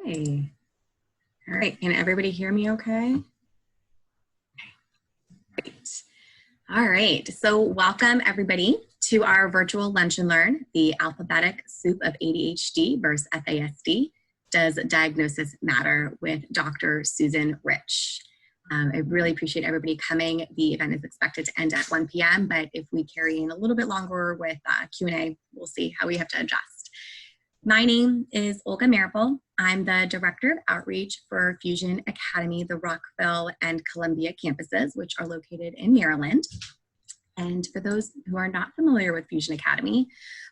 Okay. All right. Can everybody hear me okay? Great. All right. So welcome everybody to our virtual Lunch and Learn, the alphabetic soup of ADHD versus FASD. Does diagnosis matter with Dr. Susan Rich? I really appreciate everybody coming. The event is expected to end at 1 p.m., but if we carry in a little bit longer with Q&A, we'll see how we have to adjust. My name is Olga Maripol. I'm the Director of Outreach for Fusion Academy, the Rockville and Columbia campuses, which are located in Maryland. And for those who are not familiar with Fusion Academy,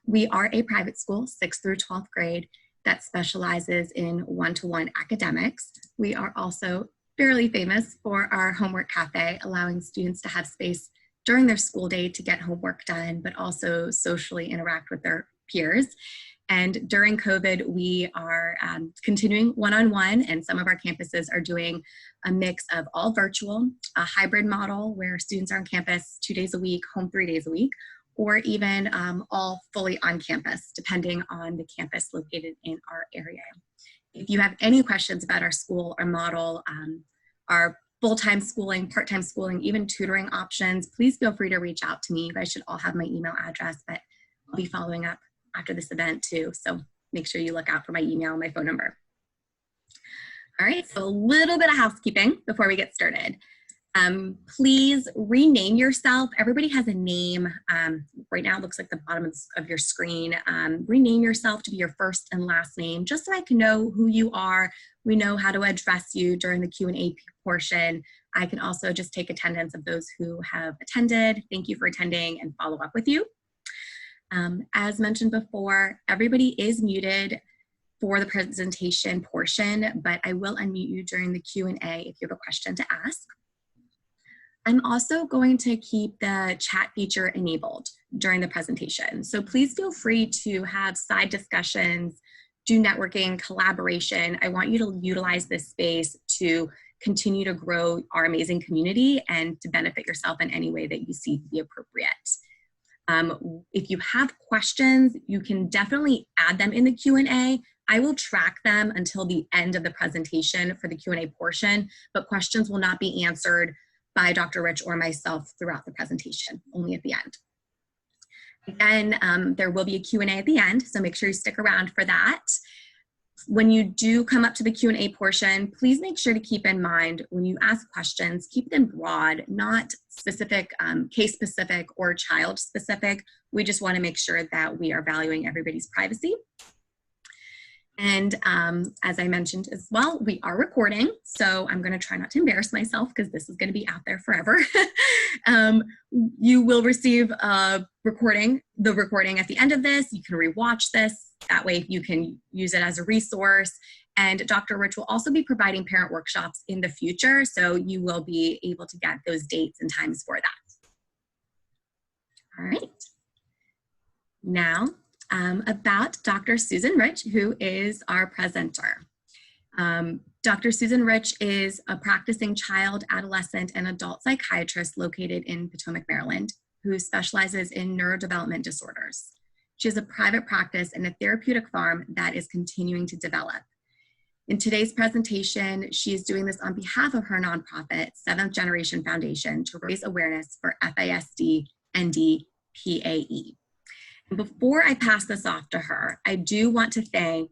we are a private school, 6th through 12th grade, that specializes in one-to-one academics. We are also fairly famous for our homework cafe, allowing students to have space during their school day to get homework done, but also socially interact with their peers. And during COVID, we are continuing one-on-one, and some of our campuses are doing a mix of all virtual, a hybrid model where students are on campus 2 days a week, home 3 days a week, or even all fully on campus, depending on the campus located in our area. If you have any questions about our school or model, our full-time schooling, part-time schooling, even tutoring options, please feel free to reach out to me. You guys should all have my email address, but I'll be following up after this event too. So make sure you look out for my email and my phone number. All right, so a little bit of housekeeping before we get started. Please rename yourself. Everybody has a name. Right now it looks like the bottom of your screen. Rename yourself to be your first and last name, just so I can know who you are. We know how to address you during the Q&A portion. I can also just take attendance of those who have attended. Thank you for attending and follow up with you. As mentioned before, everybody is muted for the presentation portion, but I will unmute you during the Q&A if you have a question to ask. I'm also going to keep the chat feature enabled during the presentation. So please feel free to have side discussions, do networking, collaboration. I want you to utilize this space to continue to grow our amazing community and to benefit yourself in any way that you see to be appropriate. If you have questions, you can definitely add them in the Q&A. I will track them until the end of the presentation for the Q&A portion, but questions will not be answered by Dr. Rich or myself throughout the presentation, only at the end. Again, there will be a Q&A at the end, so make sure you stick around for that. When you do come up to the Q&A portion, please make sure to keep in mind when you ask questions, keep them broad, not specific, case specific or child specific. We just want to make sure that we are valuing everybody's privacy. And as I mentioned as well, we are recording, so I'm going to try not to embarrass myself because this is going to be out there forever. You will receive the recording at the end of this. You can rewatch this. That way you can use it as a resource. And Dr. Rich will also be providing parent workshops in the future, so you will be able to get those dates and times for that. All right. Now, about Dr. Susan Rich, who is our presenter. Dr. Susan Rich is a practicing child, adolescent, and adult psychiatrist located in Potomac, Maryland, who specializes in neurodevelopmental disorders. She has a private practice and a therapeutic farm that is continuing to develop. In today's presentation, she is doing this on behalf of her nonprofit, Seventh Generation Foundation, to raise awareness for FASD ND-PAE. Before I pass this off to her, I do want to thank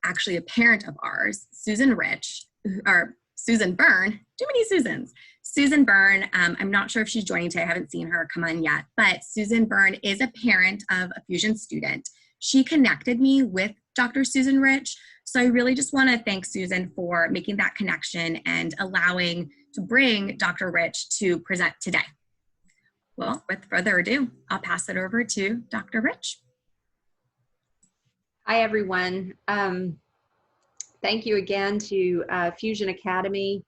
actually a parent of ours, Susan Rich, or Susan Byrne, too many Susans. Susan Byrne, I'm not sure if she's joining today, I haven't seen her come on yet, but Susan Byrne is a parent of a Fusion student. She connected me with Dr. Susan Rich, so I really just want to thank Susan for making that connection and allowing to bring Dr. Rich to present today. Well, with further ado, I'll pass it over to Dr. Rich. Hi, everyone. Thank you again to Fusion Academy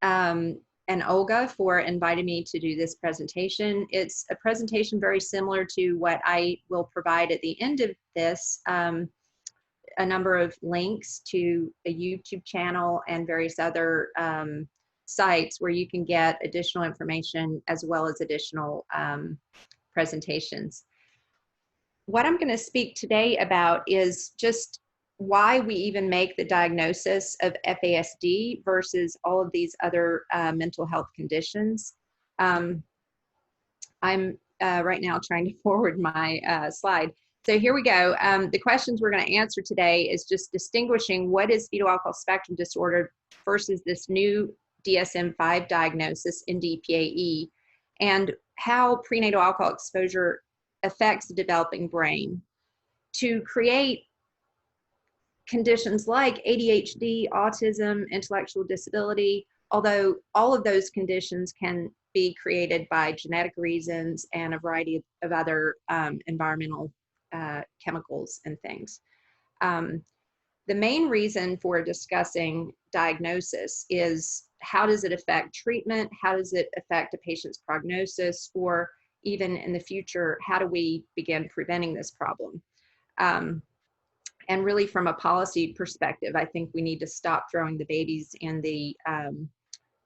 and Olga for inviting me to do this presentation. It's a presentation very similar to what I will provide at the end of this, a number of links to a YouTube channel and various other sites where you can get additional information as well as additional presentations. What I'm going to speak today about is just why we even make the diagnosis of FASD versus all of these other mental health conditions. I'm right now trying to forward my slide. So here we go. The questions we're going to answer today is just distinguishing what is fetal alcohol spectrum disorder versus this new DSM-5 diagnosis, ND-PAE, and how prenatal alcohol exposure affects the developing brain. To create conditions like ADHD, autism, intellectual disability, although all of those conditions can be created by genetic reasons and a variety of other environmental chemicals and things. The main reason for discussing diagnosis is how does it affect treatment? How does it affect a patient's prognosis? Or even in the future, how do we begin preventing this problem? And really from a policy perspective, I think we need to stop throwing the babies in the,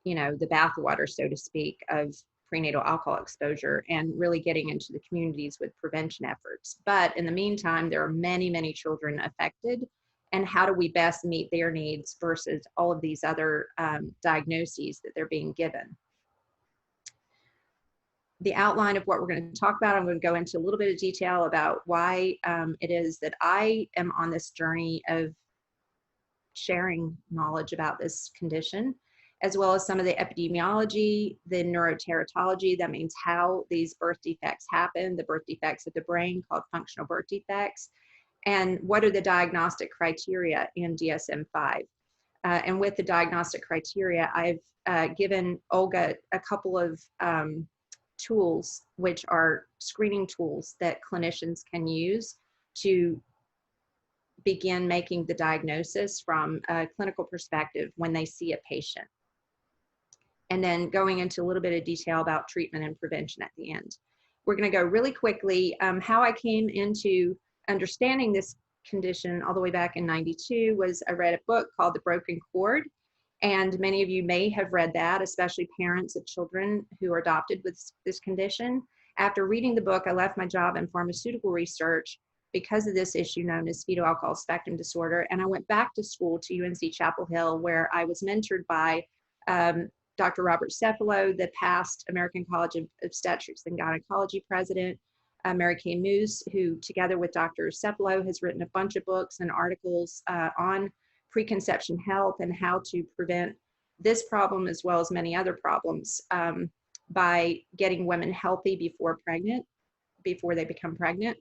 the bathwater, so to speak, of prenatal alcohol exposure and really getting into the communities with prevention efforts. But in the meantime, there are many, many children affected, and how do we best meet their needs versus all of these other diagnoses that they're being given? The outline of what we're going to talk about, I'm going to go into a little bit of detail about why it is that I am on this journey of sharing knowledge about this condition, as well as some of the epidemiology, the neuroteratology, that means how these birth defects happen, the birth defects of the brain called functional birth defects, and what are the diagnostic criteria in DSM-5. And with the diagnostic criteria, I've given Olga a couple of tools, which are screening tools that clinicians can use to begin making the diagnosis from a clinical perspective when they see a patient. And then going into a little bit of detail about treatment and prevention at the end. We're going to go really quickly. How I came into understanding this condition all the way back in '92 was I read a book called The Broken Cord. And many of you may have read that, especially parents of children who are adopted with this condition. After reading the book, I left my job in pharmaceutical research because of this issue known as fetal alcohol spectrum disorder. And I went back to school to UNC Chapel Hill, where I was mentored by Dr. Robert Cephalo, the past American College of Obstetrics and Gynecology president, Mary Kay Moose, who together with Dr. Cephalo has written a bunch of books and articles on preconception health and how to prevent this problem as well as many other problems by getting women healthy before they become pregnant.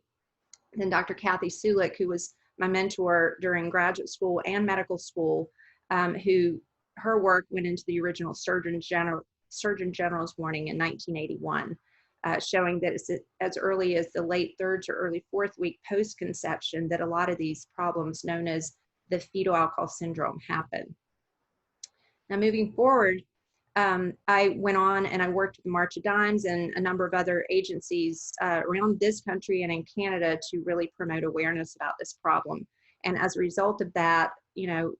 And then Dr. Kathy Sulik, who was my mentor during graduate school and medical school, who her work went into the original Surgeon General's warning in 1981, showing that it's as early as the late 3rd to early 4th week post-conception that a lot of these problems known as the fetal alcohol syndrome happen. Now moving forward, I went on and I worked with the March of Dimes and a number of other agencies around this country and in Canada to really promote awareness about this problem. And as a result of that,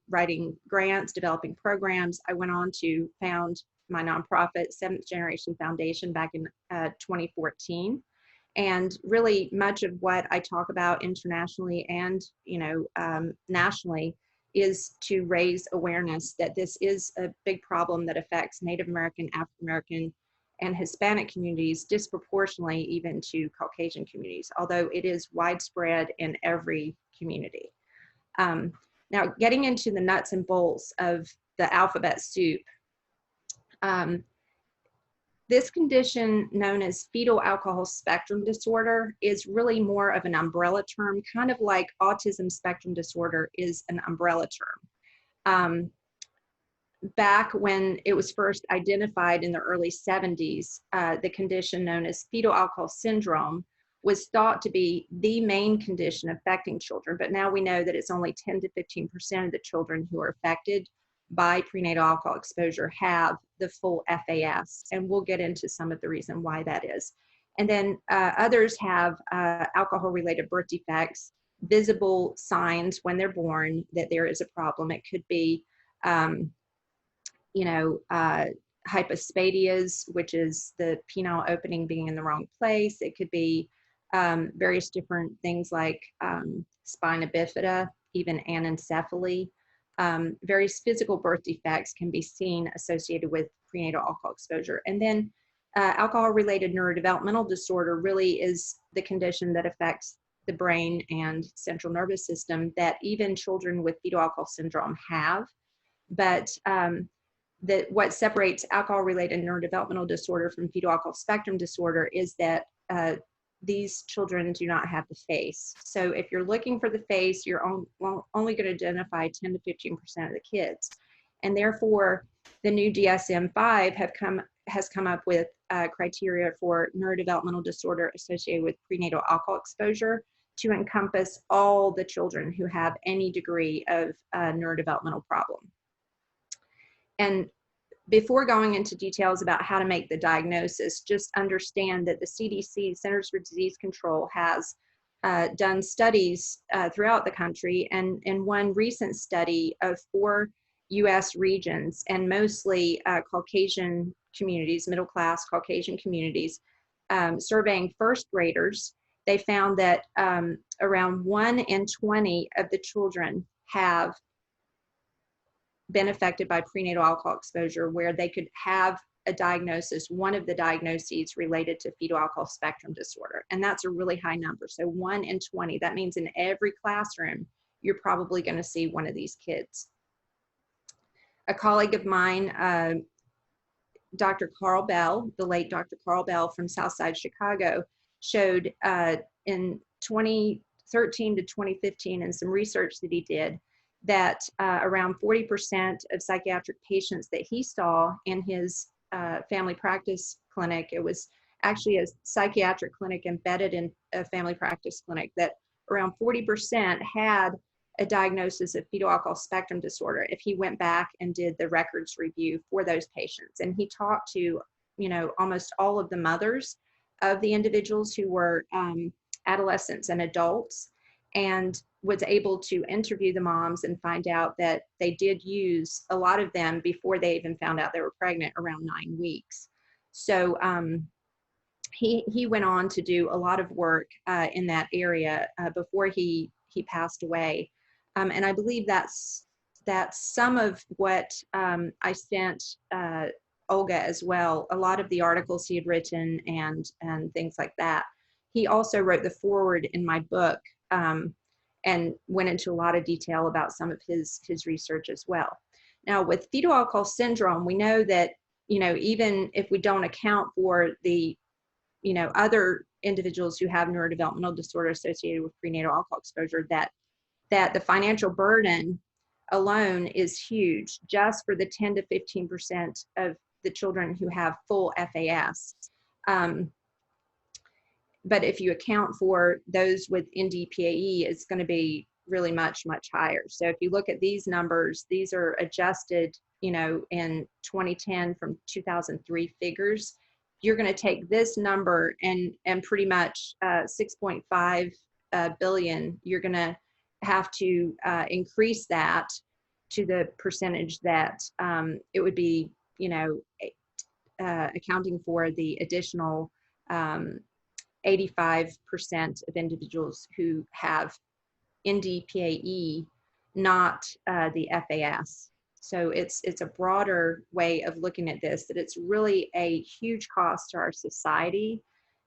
writing grants, developing programs, I went on to found my nonprofit, Seventh Generation Foundation, back in 2014. And really much of what I talk about internationally and nationally is to raise awareness that this is a big problem that affects Native American, African American, and Hispanic communities disproportionately even to Caucasian communities, although it is widespread in every community. Now getting into the nuts and bolts of the alphabet soup, this condition known as fetal alcohol spectrum disorder is really more of an umbrella term, kind of like autism spectrum disorder is an umbrella term. Back when it was first identified in the early 70s, the condition known as fetal alcohol syndrome was thought to be the main condition affecting children, but now we know that it's only 10 to 15% of the children who are affected by prenatal alcohol exposure have the full FAS, and we'll get into some of the reason why that is. And then others have alcohol-related birth defects, visible signs when they're born that there is a problem. It could be, hypospadias, which is the penile opening being in the wrong place. It could be various different things like spina bifida, even anencephaly. Various physical birth defects can be seen associated with prenatal alcohol exposure. And then alcohol-related neurodevelopmental disorder really is the condition that affects the brain and central nervous system that even children with fetal alcohol syndrome have. But what separates alcohol-related neurodevelopmental disorder from fetal alcohol spectrum disorder is that these children do not have the face. So if you're looking for the face, you're only going to identify 10 to 15% of the kids. And therefore, the new DSM-5 has come up with criteria for neurodevelopmental disorder associated with prenatal alcohol exposure to encompass all the children who have any degree of neurodevelopmental problem. And before going into details about how to make the diagnosis, just understand that the CDC, Centers for Disease Control, has done studies throughout the country, and in one recent study of 4 US regions, and mostly Caucasian communities, middle-class Caucasian communities, surveying first graders, they found that around 1 in 20 of the children have been affected by prenatal alcohol exposure, where they could have a diagnosis, one of the diagnoses related to fetal alcohol spectrum disorder. And that's a really high number. So 1 in 20, that means in every classroom, you're probably going to see one of these kids. A colleague of mine, Dr. Carl Bell, the late Dr. Carl Bell from Southside Chicago, showed in 2013 to 2015 in some research that he did that around 40% of psychiatric patients that he saw in his family practice clinic, it was actually a psychiatric clinic embedded in a family practice clinic, that around 40% had a diagnosis of fetal alcohol spectrum disorder if he went back and did the records review for those patients. And he talked to, almost all of the mothers of the individuals who were adolescents and adults, and was able to interview the moms and find out that they did use, a lot of them before they even found out they were pregnant, around 9 weeks. So he went on to do a lot of work in that area before he passed away. And I believe that's some of what I sent Olga as well, a lot of the articles he had written and things like that. He also wrote the foreword in my book, and went into a lot of detail about some of his research as well. Now, with fetal alcohol syndrome, we know that, even if we don't account for the, other individuals who have neurodevelopmental disorder associated with prenatal alcohol exposure, that the financial burden alone is huge, just for the 10 to 15% of the children who have full FAS. But if you account for those with ND-PAE, it's going to be really much, much higher. So if you look at these numbers, these are adjusted, in 2010 from 2003 figures. You're going to take this number and pretty much 6.5 billion, you're going to have to increase that to the percentage that it would be, accounting for the additional 85% of individuals who have ND-PAE, not the FAS. So it's a broader way of looking at this, that it's really a huge cost to our society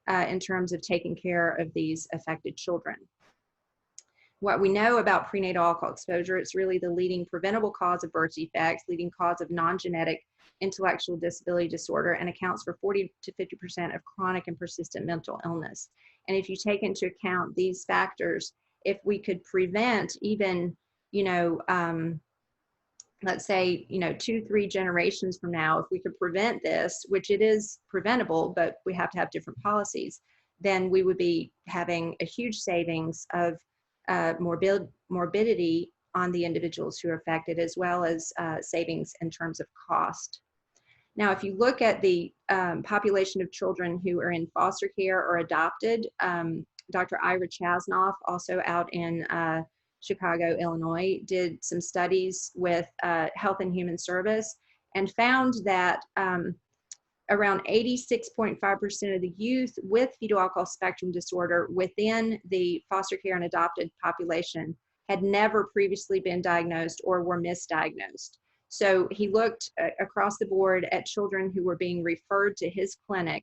in terms of taking care of these affected children. What we know about prenatal alcohol exposure, it's really the leading preventable cause of birth defects, leading cause of non-genetic intellectual disability disorder, and accounts for 40 to 50% of chronic and persistent mental illness. And if you take into account these factors, if we could prevent even, let's say, 2-3 generations from now, if we could prevent this, which it is preventable, but we have to have different policies, then we would be having a huge savings of morbidity on the individuals who are affected, as well as savings in terms of cost. Now, if you look at the population of children who are in foster care or adopted, Dr. Ira Chasnoff, also out in Chicago, Illinois, did some studies with Health and Human Service and found that around 86.5% of the youth with fetal alcohol spectrum disorder within the foster care and adopted population had never previously been diagnosed or were misdiagnosed. So he looked across the board at children who were being referred to his clinic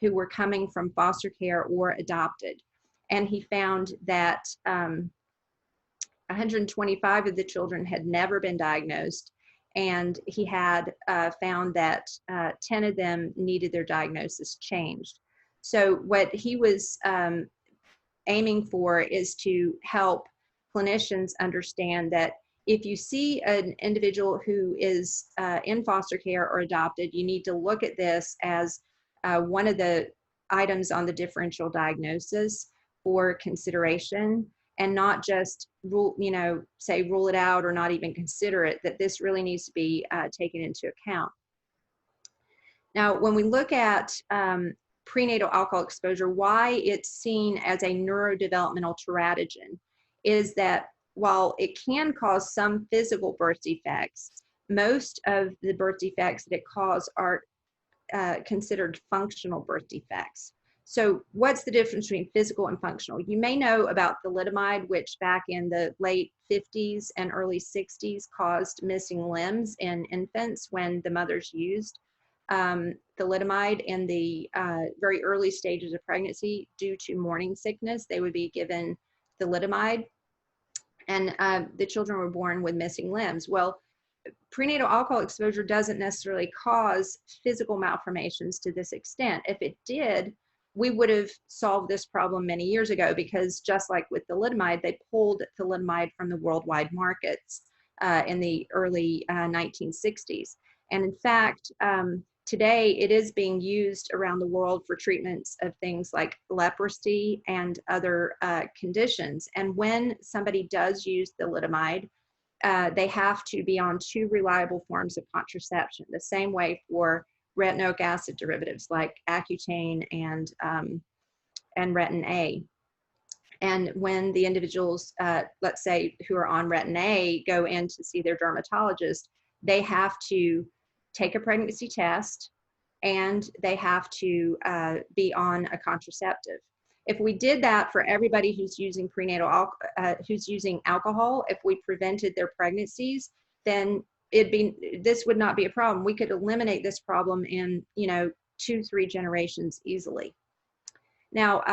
who were coming from foster care or adopted. And he found that 125 of the children had never been diagnosed, and he had found that 10 of them needed their diagnosis changed. So what he was aiming for is to help clinicians understand that if you see an individual who is in foster care or adopted, you need to look at this as one of the items on the differential diagnosis for consideration, and not just rule it out or not even consider it, that this really needs to be taken into account. Now, when we look at prenatal alcohol exposure, why it's seen as a neurodevelopmental teratogen is that while it can cause some physical birth defects, most of the birth defects that it causes are considered functional birth defects. So what's the difference between physical and functional? You may know about thalidomide, which back in the late 50s and early 60s caused missing limbs in infants when the mothers used thalidomide in the very early stages of pregnancy due to morning sickness. They would be given thalidomide, and the children were born with missing limbs. Well, prenatal alcohol exposure doesn't necessarily cause physical malformations to this extent. If it did, we would have solved this problem many years ago, because just like with thalidomide, they pulled thalidomide from the worldwide markets in the early 1960s. And in fact, today it is being used around the world for treatments of things like leprosy and other conditions. And when somebody does use thalidomide, they have to be on 2 reliable forms of contraception, the same way for retinoic acid derivatives like Accutane and Retin A. And when the individuals, let's say, who are on Retin A go in to see their dermatologist, they have to take a pregnancy test, and they have to be on a contraceptive. If we did that for everybody who's using who's using alcohol, if we prevented their pregnancies, then this would not be a problem. We could eliminate this problem in 2-3 generations easily. Now,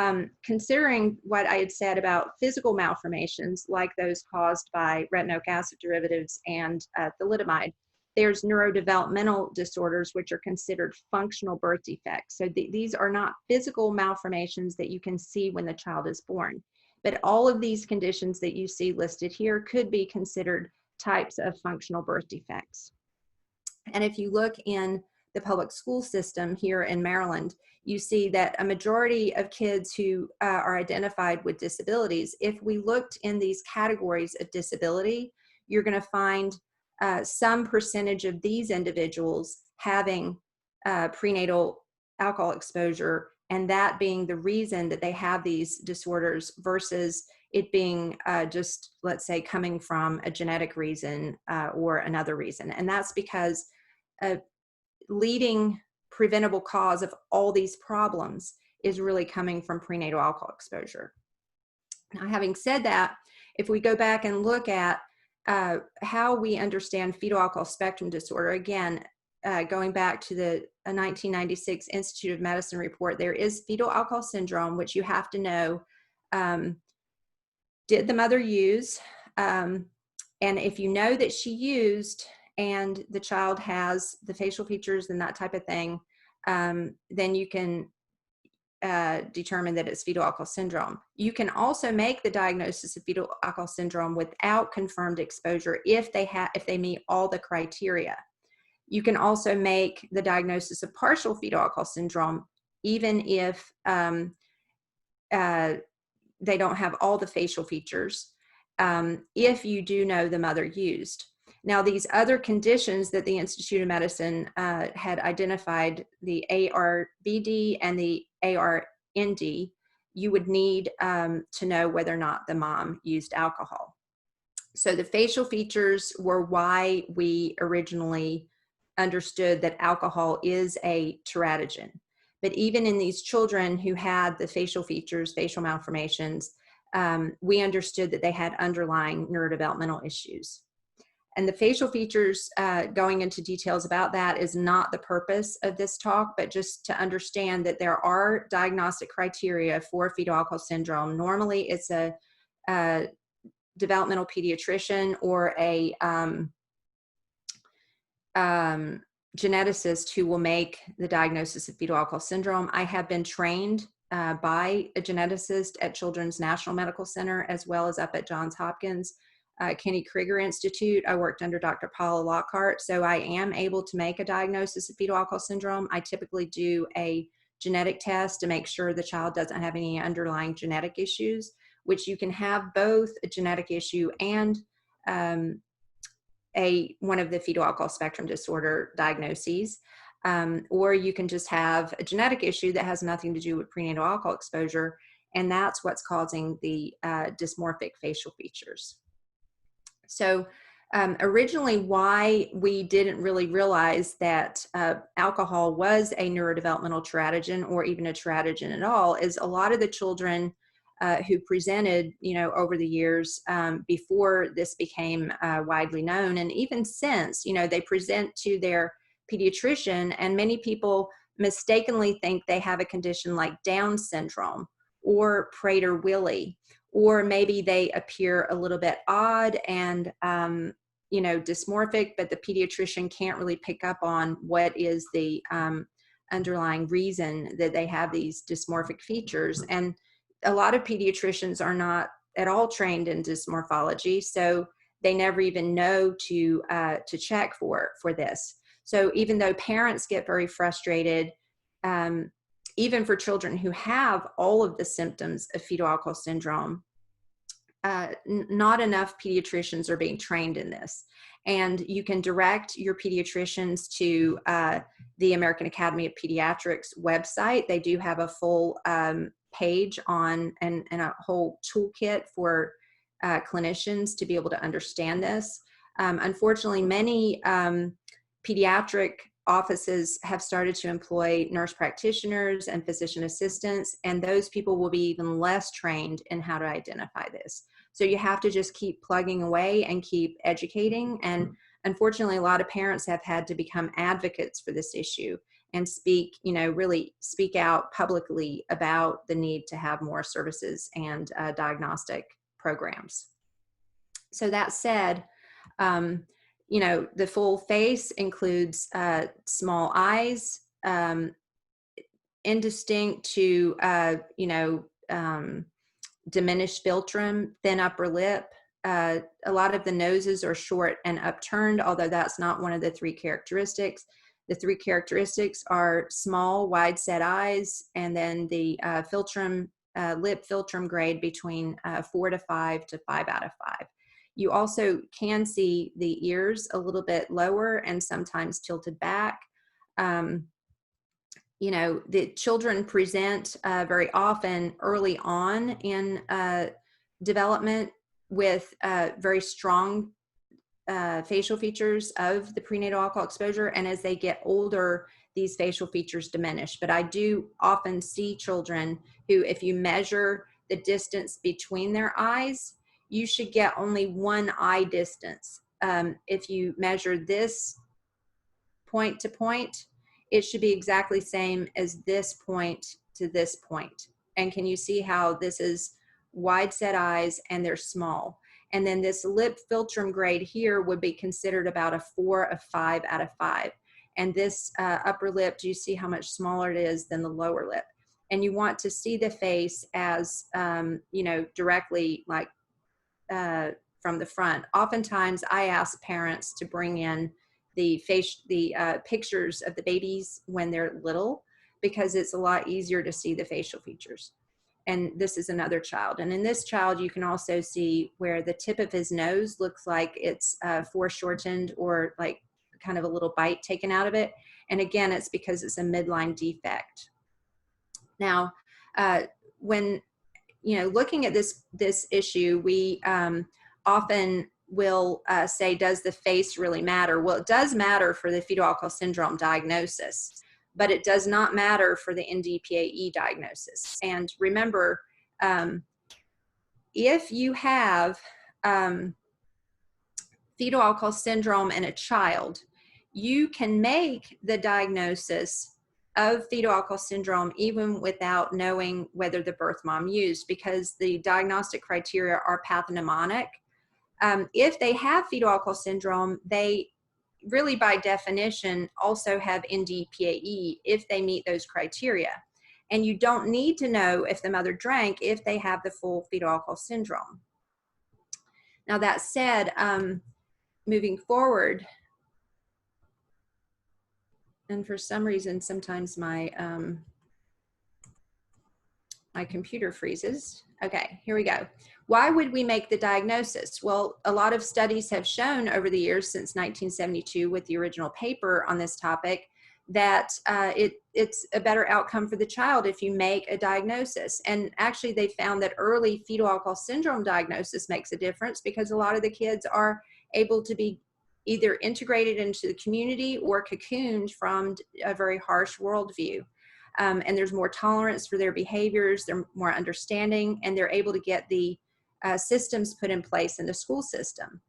considering what I had said about physical malformations like those caused by retinoic acid derivatives and thalidomide, there's neurodevelopmental disorders, which are considered functional birth defects. So these are not physical malformations that you can see when the child is born. But all of these conditions that you see listed here could be considered types of functional birth defects. And if you look in the public school system here in Maryland, you see that a majority of kids who are identified with disabilities, if we looked in these categories of disability, you're going to find some percentage of these individuals having prenatal alcohol exposure, and that being the reason that they have these disorders versus it being just, let's say, coming from a genetic reason or another reason. And that's because a leading preventable cause of all these problems is really coming from prenatal alcohol exposure. Now, having said that, if we go back and look at how we understand fetal alcohol spectrum disorder, again, going back to the 1996 Institute of Medicine report, there is fetal alcohol syndrome, which you have to know, did the mother use? And if you know that she used and the child has the facial features and that type of thing, then you can determine that it's fetal alcohol syndrome. You can also make the diagnosis of fetal alcohol syndrome without confirmed exposure if they meet all the criteria. You can also make the diagnosis of partial fetal alcohol syndrome even if they don't have all the facial features, if you do know the mother used. Now, these other conditions that the Institute of Medicine had identified, the ARBD and the ARND, you would need to know whether or not the mom used alcohol. So the facial features were why we originally understood that alcohol is a teratogen. But even in these children who had the facial features, facial malformations, we understood that they had underlying neurodevelopmental issues. And the facial features, going into details about that is not the purpose of this talk, but just to understand that there are diagnostic criteria for fetal alcohol syndrome. Normally it's a developmental pediatrician or a geneticist who will make the diagnosis of fetal alcohol syndrome. I have been trained by a geneticist at Children's National Medical Center, as well as up at Johns Hopkins Kenny Krieger Institute. I worked under Dr. Paula Lockhart, so I am able to make a diagnosis of fetal alcohol syndrome. I typically do a genetic test to make sure the child doesn't have any underlying genetic issues, which you can have both a genetic issue and one of the fetal alcohol spectrum disorder diagnoses, or you can just have a genetic issue that has nothing to do with prenatal alcohol exposure, and that's what's causing the dysmorphic facial features. So originally, why we didn't really realize that alcohol was a neurodevelopmental teratogen or even a teratogen at all is a lot of the children who presented, over the years before this became widely known, and even since, they present to their pediatrician, and many people mistakenly think they have a condition like Down syndrome or Prader-Willi, or maybe they appear a little bit odd and dysmorphic, but the pediatrician can't really pick up on what is the underlying reason that they have these dysmorphic features. And a lot of pediatricians are not at all trained in dysmorphology, so they never even know to check for this. So even though parents get very frustrated, even for children who have all of the symptoms of fetal alcohol syndrome, not enough pediatricians are being trained in this. And you can direct your pediatricians to the American Academy of Pediatrics website. They do have a full page on and a whole toolkit for clinicians to be able to understand this. Unfortunately, many pediatric offices have started to employ nurse practitioners and physician assistants, and those people will be even less trained in how to identify this. So you have to just keep plugging away and keep educating. And unfortunately, a lot of parents have had to become advocates for this issue and really speak out publicly about the need to have more services and diagnostic programs. So that said, the full face includes small eyes, indistinct to, diminished philtrum, thin upper lip. A lot of the noses are short and upturned, although that's not one of the three characteristics. The three characteristics are small, wide-set eyes, and then the lip philtrum grade between 4 to 5 to 5 out of 5. You also can see the ears a little bit lower and sometimes tilted back. The children present very often early on in development with very strong facial features of the prenatal alcohol exposure, and as they get older, these facial features diminish. But I do often see children who, if you measure the distance between their eyes, you should get only one eye distance. If you measure this point to point, it should be exactly same as this point to this point. And can you see how this is wide set eyes and they're small? And then this lip philtrum grade here would be considered about a 4 of 5 out of 5. And this upper lip, do you see how much smaller it is than the lower lip? And you want to see the face as, directly like from the front. Oftentimes I ask parents to bring in the pictures of the babies when they're little, because it's a lot easier to see the facial features. And this is another child. And in this child, you can also see where the tip of his nose looks like it's foreshortened or like kind of a little bite taken out of it. And again, it's because it's a midline defect. Now, when looking at this issue, we often will say, does the face really matter? Well, it does matter for the fetal alcohol syndrome diagnosis, but it does not matter for the ND-PAE diagnosis. And remember, if you have fetal alcohol syndrome in a child, you can make the diagnosis of fetal alcohol syndrome even without knowing whether the birth mom used, because the diagnostic criteria are pathognomonic. If they have fetal alcohol syndrome, they really by definition also have ND-PAE if they meet those criteria. And you don't need to know if the mother drank if they have the full fetal alcohol syndrome. Now that said, moving forward, and for some reason, sometimes my my computer freezes. Okay, here we go. Why would we make the diagnosis? Well, a lot of studies have shown over the years since 1972 with the original paper on this topic that it's a better outcome for the child if you make a diagnosis. And actually they found that early fetal alcohol syndrome diagnosis makes a difference because a lot of the kids are able to be either integrated into the community or cocooned from a very harsh worldview. And there's more tolerance for their behaviors, they're more understanding, and they're able to get the systems put in place in the school system.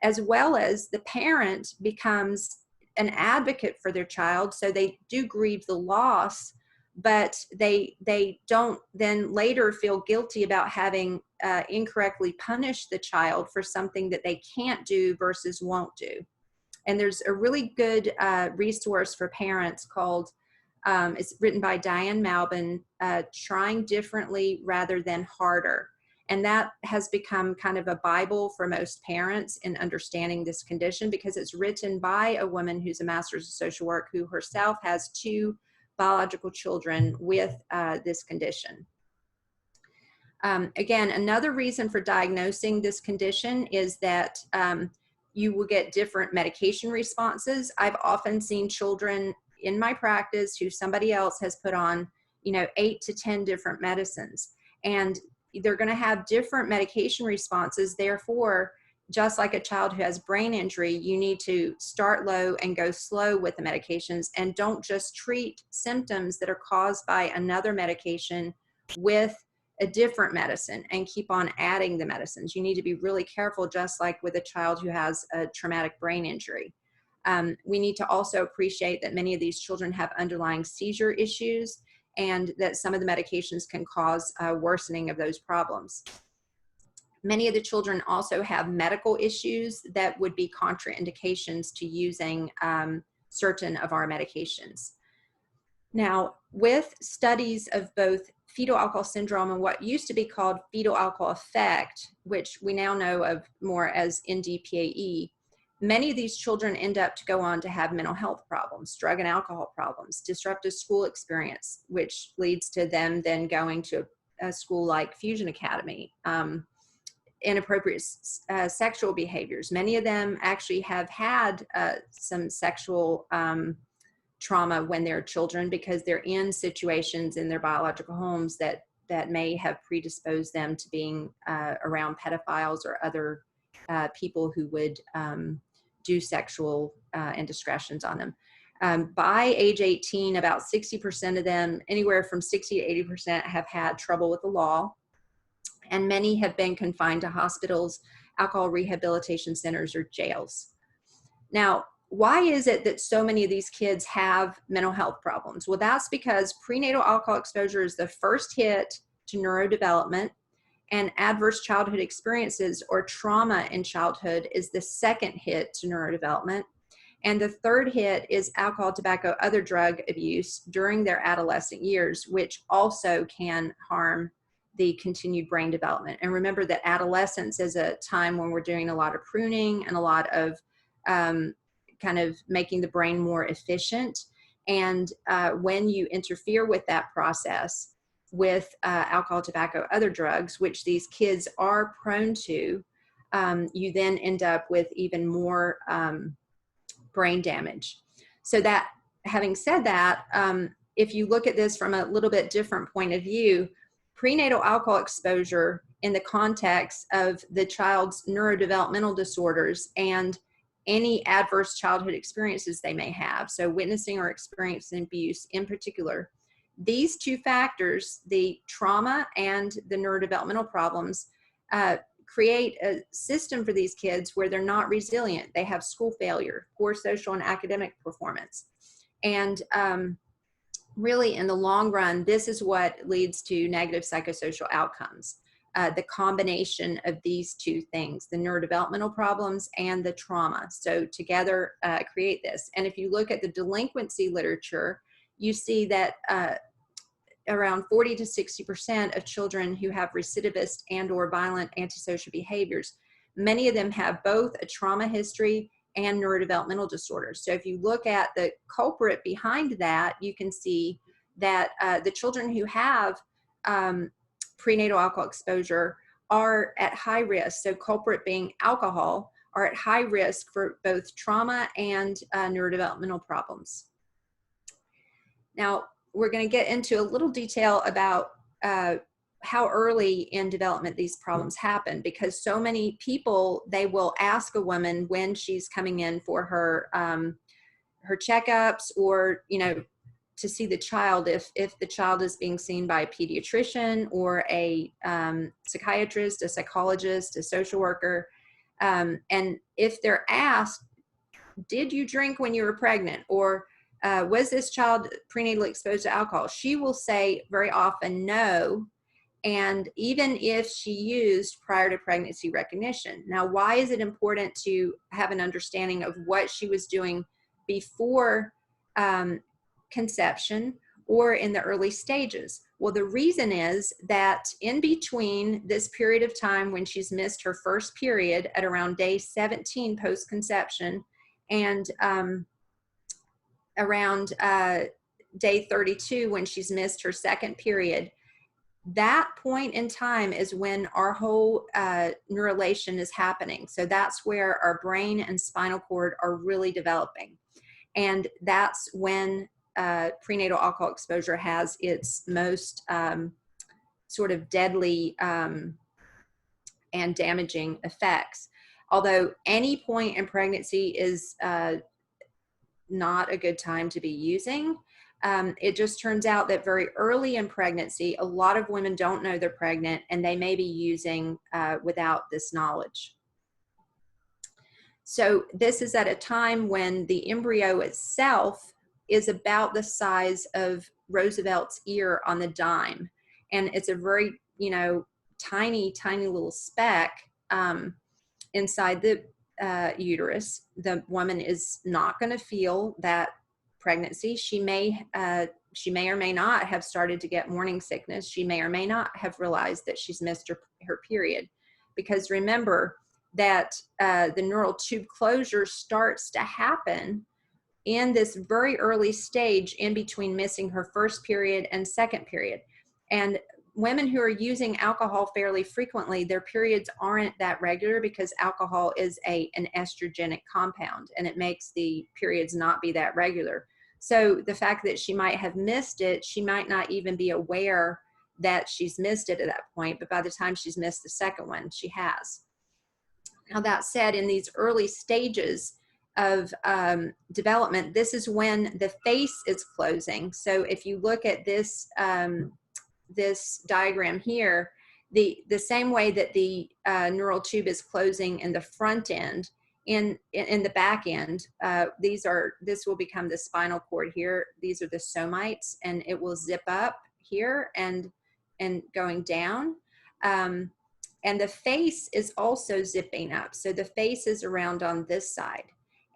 As well as the parent becomes an advocate for their child, so they do grieve the loss, but they don't then later feel guilty about having incorrectly punished the child for something that they can't do versus won't do. And there's a really good resource for parents called, it's written by Diane Malbin, Trying Differently Rather Than Harder. And that has become kind of a Bible for most parents in understanding this condition because it's written by a woman who's a master's of social work who herself has 2 biological children with this condition. Again, another reason for diagnosing this condition is that you will get different medication responses. I've often seen children in my practice who somebody else has put on, 8 to 10 different medicines. And they're going to have different medication responses. Therefore, just like a child who has brain injury, you need to start low and go slow with the medications, and don't just treat symptoms that are caused by another medication with a different medicine and keep on adding the medicines. You need to be really careful, just like with a child who has a traumatic brain injury. We need to also appreciate that many of these children have underlying seizure issues, and that some of the medications can cause worsening of those problems. Many of the children also have medical issues that would be contraindications to using certain of our medications. Now, with studies of both fetal alcohol syndrome and what used to be called fetal alcohol effect, which we now know of more as ND-PAE, many of these children end up to go on to have mental health problems, drug and alcohol problems, disruptive school experience, which leads to them then going to a school like Fusion Academy, inappropriate sexual behaviors. Many of them actually have had some sexual trauma when they're children because they're in situations in their biological homes that may have predisposed them to being around pedophiles or other people who would do sexual indiscretions on them. By age 18, about 60% of them, anywhere from 60 to 80%, have had trouble with the law, and many have been confined to hospitals, alcohol rehabilitation centers, or jails. Now, why is it that so many of these kids have mental health problems? Well, that's because prenatal alcohol exposure is the first hit to neurodevelopment, and adverse childhood experiences or trauma in childhood is the second hit to neurodevelopment. And the third hit is alcohol, tobacco, other drug abuse during their adolescent years, which also can harm the continued brain development. And remember that adolescence is a time when we're doing a lot of pruning and a lot of kind of making the brain more efficient. And when you interfere with that process with alcohol, tobacco, other drugs, which these kids are prone to, you then end up with even more brain damage. So that, having said that, if you look at this from a little bit different point of view, prenatal alcohol exposure in the context of the child's neurodevelopmental disorders and any adverse childhood experiences they may have, so witnessing or experiencing abuse in particular, these 2 factors, the trauma and the neurodevelopmental problems, create a system for these kids where they're not resilient. They have school failure, poor social and academic performance. And really, in the long run, this is what leads to negative psychosocial outcomes. The combination of these two things, the neurodevelopmental problems and the trauma. So together create this. And if you look at the delinquency literature, you see that around 40 to 60% of children who have recidivist and or violent antisocial behaviors, many of them have both a trauma history and neurodevelopmental disorders. So if you look at the culprit behind that, you can see that the children who have prenatal alcohol exposure are at high risk. So culprit being alcohol, are at high risk for both trauma and neurodevelopmental problems. Now, we're going to get into a little detail about how early in development these problems happen, because so many people, they will ask a woman when she's coming in for her her checkups, or, you know, to see the child, if the child is being seen by a pediatrician or a psychiatrist, a psychologist, a social worker, and if they're asked, did you drink when you were pregnant, or was this child prenatally exposed to alcohol, she will say very often no, and even if she used prior to pregnancy recognition. Now, why is it important to have an understanding of what she was doing before conception or in the early stages? Well, the reason is that in between this period of time when she's missed her first period at around day 17 post-conception and around day 32 when she's missed her second period, that point in time is when our whole neurulation is happening. So that's where our brain and spinal cord are really developing. And that's when prenatal alcohol exposure has its most sort of deadly and damaging effects. Although any point in pregnancy is not a good time to be using. It just turns out that very early in pregnancy, a lot of women don't know they're pregnant, and they may be using without this knowledge. So this is at a time when the embryo itself is about the size of Roosevelt's ear on the dime. And it's a very, you know, tiny, tiny little speck inside the uterus. The woman is not going to feel that pregnancy. She may or may not have started to get morning sickness. She may or may not have realized that she's missed her period. Because remember that the neural tube closure starts to happen in this very early stage in between missing her first period and second period. And women who are using alcohol fairly frequently, their periods aren't that regular because alcohol is an estrogenic compound, and it makes the periods not be that regular. So the fact that she might have missed it, she might not even be aware that she's missed it at that point, but by the time she's missed the second one, she has. Now, that said, in these early stages of development, this is when the face is closing. So if you look at this this diagram here, the same way that the neural tube is closing in the front end, in the back end, this will become the spinal cord here. These are the somites, and it will zip up here and going down. And the face is also zipping up. So the face is around on this side,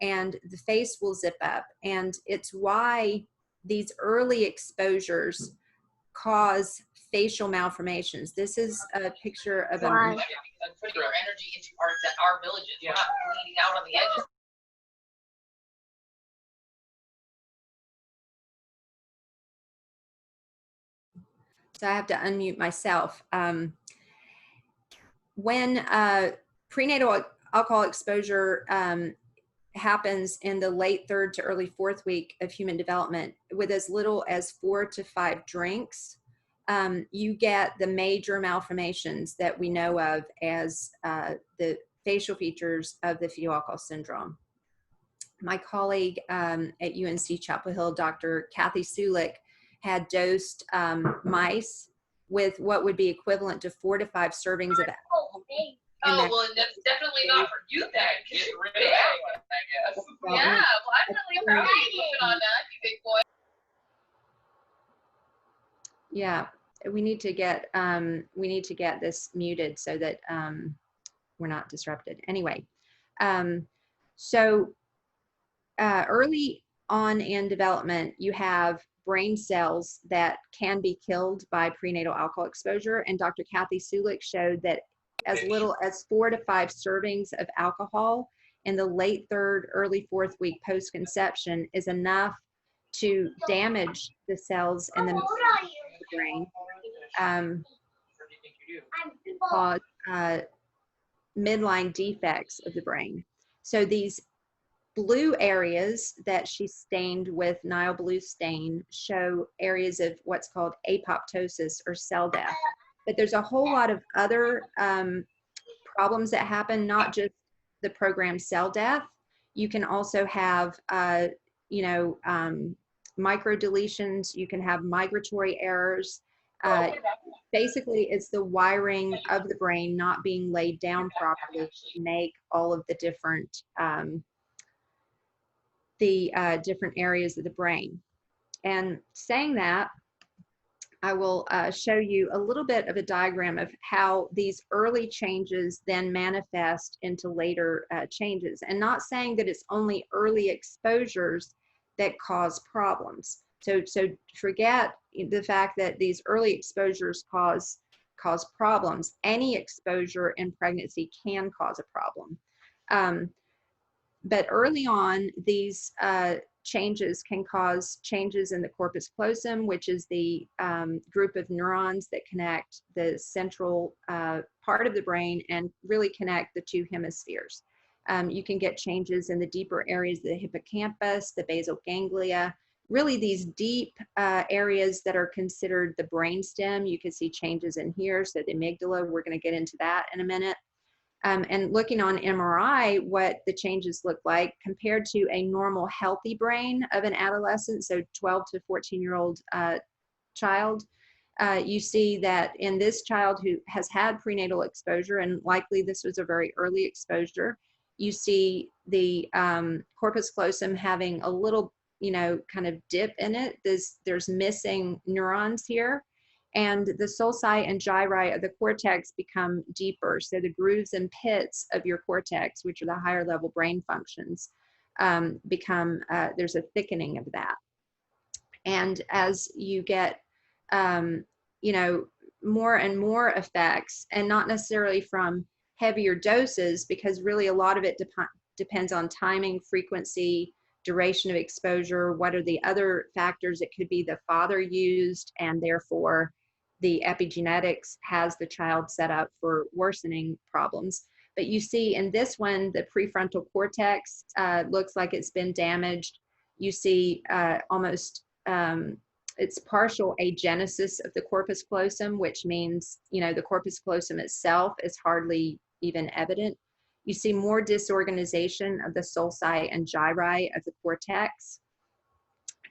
and the face will zip up. And it's why these early exposures cause facial malformations. This is a picture of Putting our energy into our villages. We're not bleeding out on the edges. So I have to unmute myself. When prenatal alcohol exposure happens in the late third to early fourth week of human development, with as little as 4 to 5 drinks, you get the major malformations that we know of as the facial features of the fetal alcohol syndrome. My colleague at UNC Chapel Hill, Dr. Kathy Sulik, had dosed mice with what would be equivalent to 4 to 5 servings of alcohol. Oh, well, that's definitely not for you then, because you're really out, I guess. Yeah, well, I'm really proud of you moving on that, you big boy. Yeah, we need to get this muted so that we're not disrupted. Anyway, so early on in development, you have brain cells that can be killed by prenatal alcohol exposure, and Dr. Kathy Sulik showed that as little as 4 to 5 servings of alcohol in the late 3rd, early 4th week post-conception is enough to damage the cells in the brain, and cause midline defects of the brain. So these blue areas that she stained with Nile blue stain show areas of what's called apoptosis or cell death. But there's a whole lot of other problems that happen, not just the programmed cell death. You can also have, microdeletions. You can have migratory errors. Basically, it's the wiring of the brain not being laid down properly to make all of the different different areas of the brain. And saying that, I will show you a little bit of a diagram of how these early changes then manifest into later changes, and not saying that it's only early exposures that cause problems. So forget the fact that these early exposures cause problems. Any exposure in pregnancy can cause a problem. But early on, these changes can cause changes in the corpus callosum, which is the group of neurons that connect the central part of the brain and really connect the 2 hemispheres. You can get changes in the deeper areas of the hippocampus, the basal ganglia, really these deep areas that are considered the brainstem. You can see changes in here, so the amygdala, we're going to get into that in a minute. And looking on MRI, what the changes look like compared to a normal healthy brain of an adolescent, so 12 to 14-year-old child, you see that in this child who has had prenatal exposure, and likely this was a very early exposure, you see the corpus callosum having a little, kind of dip in it. There's missing neurons here. And the sulci and gyri of the cortex become deeper. So the grooves and pits of your cortex, which are the higher level brain functions, there's a thickening of that. And as you get, more and more effects, and not necessarily from heavier doses, because really a lot of it depends on timing, frequency, duration of exposure. What are the other factors? It could be the father used, and therefore the epigenetics has the child set up for worsening problems. But you see in this one, the prefrontal cortex looks like it's been damaged. You see almost, it's partial agenesis of the corpus callosum, which means, the corpus callosum itself is hardly even evident. You see more disorganization of the sulci and gyri of the cortex.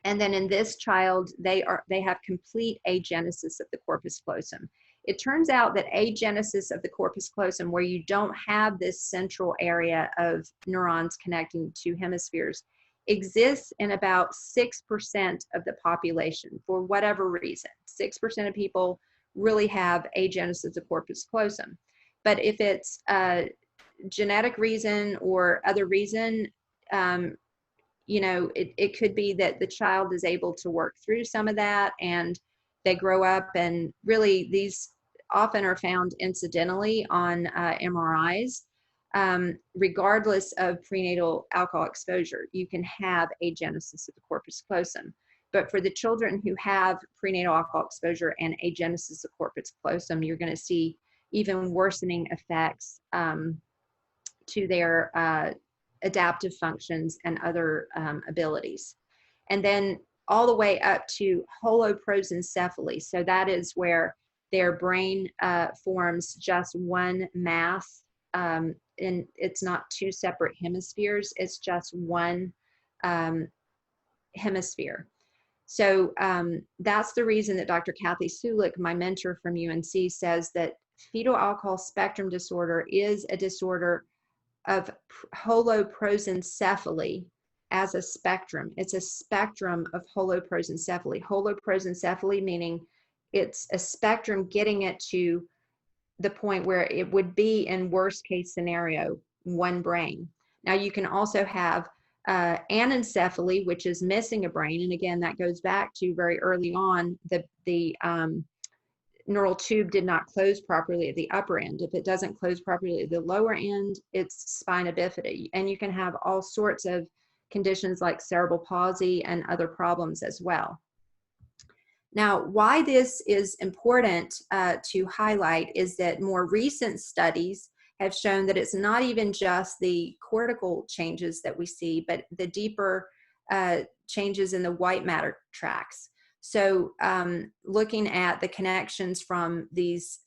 And then in this child, they have complete agenesis of the corpus callosum. It turns out that agenesis of the corpus callosum, where you don't have this central area of neurons connecting 2 hemispheres, exists in about 6% of the population for whatever reason. 6% of people really have agenesis of the corpus callosum. But if it's a genetic reason or other reason, it could be that the child is able to work through some of that, and they grow up, and really these often are found incidentally on MRIs. Regardless of prenatal alcohol exposure, you can have agenesis of the corpus callosum. But for the children who have prenatal alcohol exposure and agenesis of corpus callosum, you're going to see even worsening effects to their adaptive functions and other abilities. And then all the way up to holoprosencephaly. So that is where their brain forms just one mass, and it's not 2 separate hemispheres, it's just one hemisphere. So that's the reason that Dr. Kathy Sulik, my mentor from UNC, says that fetal alcohol spectrum disorder is a disorder of holoprosencephaly as a spectrum. It's a spectrum of holoprosencephaly. Holoprosencephaly meaning it's a spectrum getting it to the point where it would be, in worst case scenario, one brain. Now you can also have anencephaly, which is missing a brain. And again, that goes back to very early on, the neural tube did not close properly at the upper end. If it doesn't close properly at the lower end, it's spina bifida. And you can have all sorts of conditions like cerebral palsy and other problems as well. Now, why this is important to highlight is that more recent studies have shown that it's not even just the cortical changes that we see, but the deeper changes in the white matter tracts. So looking at the connections from these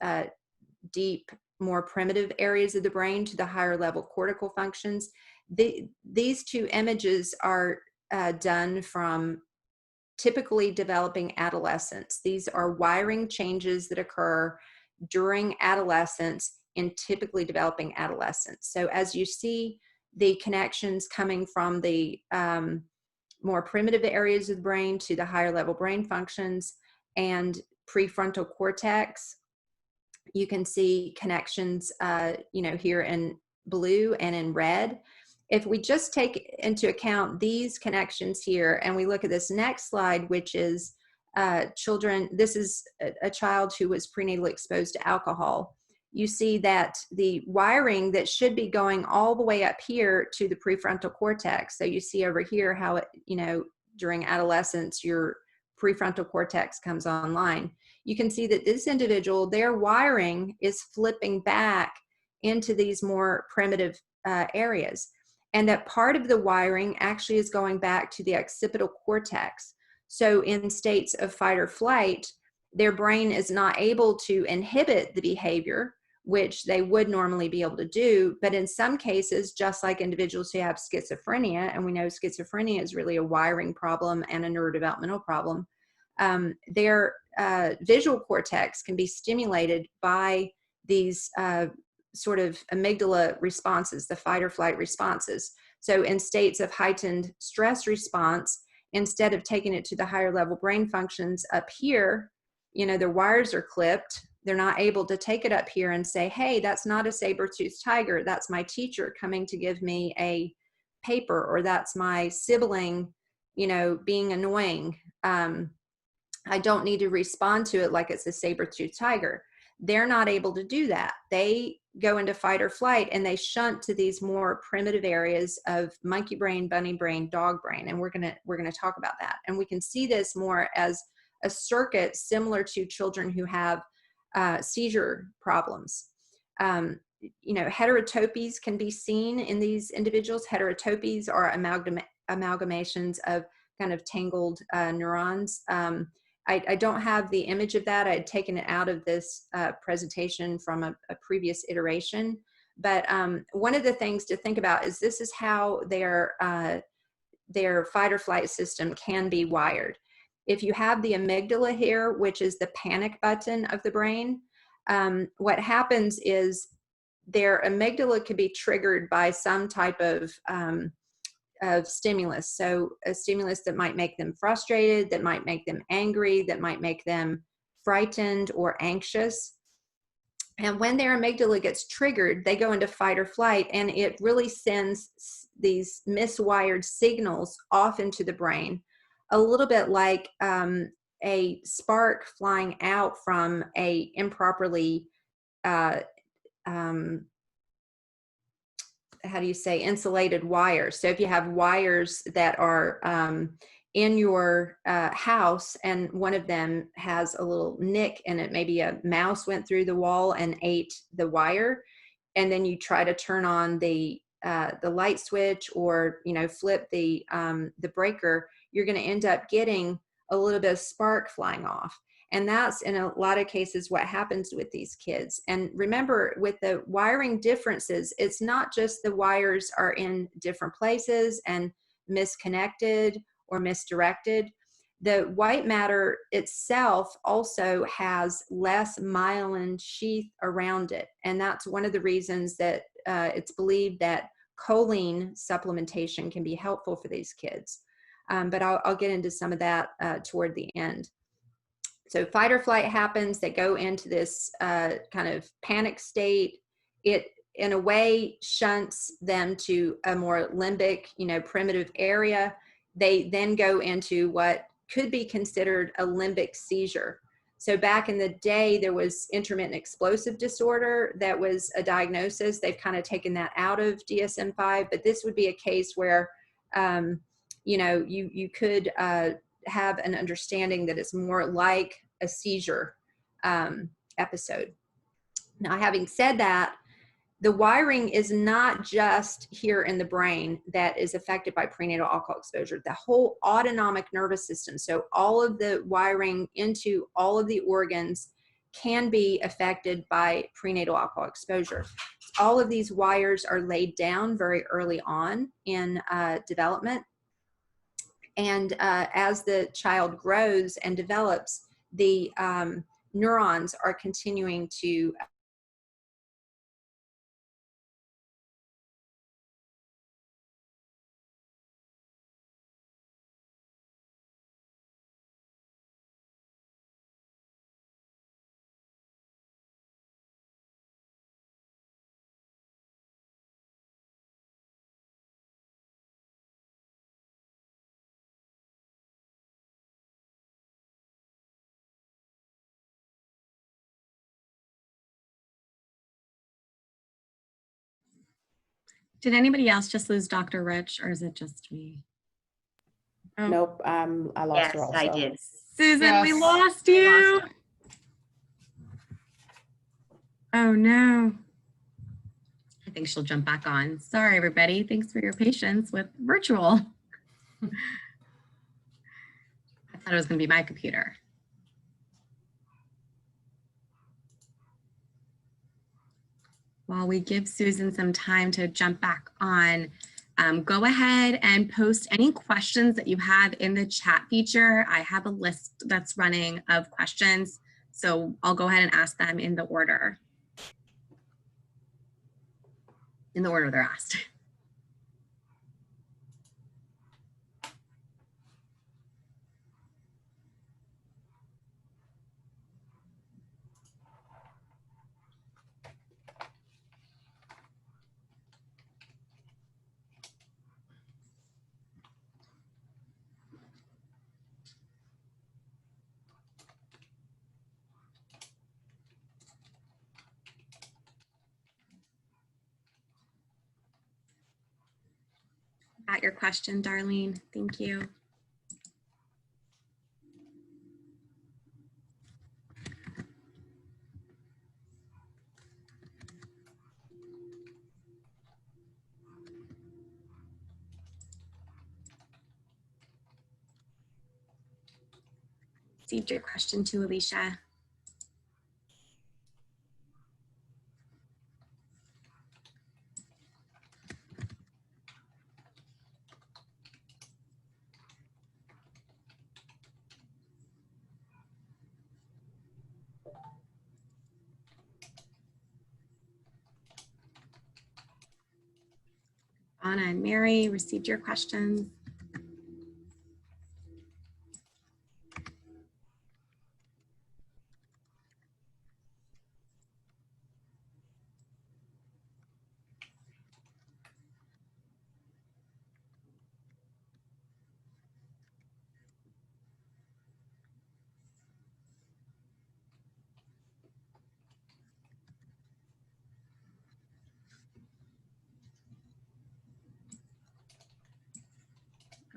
deep, more primitive areas of the brain to the higher level cortical functions, these two images are done from typically developing adolescence. These are wiring changes that occur during adolescence in typically developing adolescents. So as you see the connections coming from the more primitive areas of the brain to the higher level brain functions and prefrontal cortex, you can see connections, here in blue and in red. If we just take into account these connections here and we look at this next slide, which is children, this is a child who was prenatally exposed to alcohol. You see that the wiring that should be going all the way up here to the prefrontal cortex. So you see over here how it, during adolescence, your prefrontal cortex comes online. You can see that this individual, their wiring is flipping back into these more primitive areas. And that part of the wiring actually is going back to the occipital cortex. So in states of fight or flight, their brain is not able to inhibit the behavior, which they would normally be able to do. But in some cases, just like individuals who have schizophrenia, and we know schizophrenia is really a wiring problem and a neurodevelopmental problem, their visual cortex can be stimulated by these sort of amygdala responses, the fight or flight responses. So in states of heightened stress response, instead of taking it to the higher level brain functions up here, their wires are clipped. They're not able to take it up here and say, hey, that's not a saber-toothed tiger. That's my teacher coming to give me a paper, or that's my sibling, being annoying. I don't need to respond to it like it's a saber-toothed tiger. They're not able to do that. They go into fight or flight and they shunt to these more primitive areas of monkey brain, bunny brain, dog brain. And we're gonna talk about that. And we can see this more as a circuit similar to children who have seizure problems. Heterotopies can be seen in these individuals. Heterotopies are amalgamations of kind of tangled neurons. I don't have the image of that. I had taken it out of this presentation from a previous iteration. But one of the things to think about is this is how their fight or flight system can be wired. If you have the amygdala here, which is the panic button of the brain, what happens is their amygdala could be triggered by some type of stimulus. So a stimulus that might make them frustrated, that might make them angry, that might make them frightened or anxious. And when their amygdala gets triggered, they go into fight or flight, and it really sends these miswired signals off into the brain, a little bit like a spark flying out from a improperly insulated wires. So if you have wires that are in your house and one of them has a little nick in it, maybe a mouse went through the wall and ate the wire, and then you try to turn on the light switch or flip the breaker, you're going to end up getting a little bit of spark flying off. And that's in a lot of cases what happens with these kids. And remember, with the wiring differences, it's not just the wires are in different places and misconnected or misdirected. The white matter itself also has less myelin sheath around it. And that's one of the reasons that it's believed that choline supplementation can be helpful for these kids. But I'll get into some of that toward the end. So fight or flight happens. They go into this kind of panic state. It, in a way, shunts them to a more limbic, primitive area. They then go into what could be considered a limbic seizure. So back in the day, there was intermittent explosive disorder that was a diagnosis. They've kind of taken that out of DSM-5, but this would be a case where, you could have an understanding that it's more like a seizure episode. Now, having said that, the wiring is not just here in the brain that is affected by prenatal alcohol exposure. The whole autonomic nervous system, so all of the wiring into all of the organs, can be affected by prenatal alcohol exposure. All of these wires are laid down very early on in development. And as the child grows and develops, the neurons are continuing to Did anybody else just lose Dr. Rich, or is it just me? Oh. Nope, I lost her also. I did. Susan, Yes. we lost you. Oh no. I think she'll jump back on. Sorry, everybody. Thanks for your patience with virtual. I thought it was going to be my computer. While we give Susan some time to jump back on, go ahead and post any questions that you have in the chat feature. I have a list that's running of questions, so I'll go ahead and ask them in the order they're asked. Got your question, Darlene. Thank you. Received your question too, Alicia. Anna and Mary received your questions.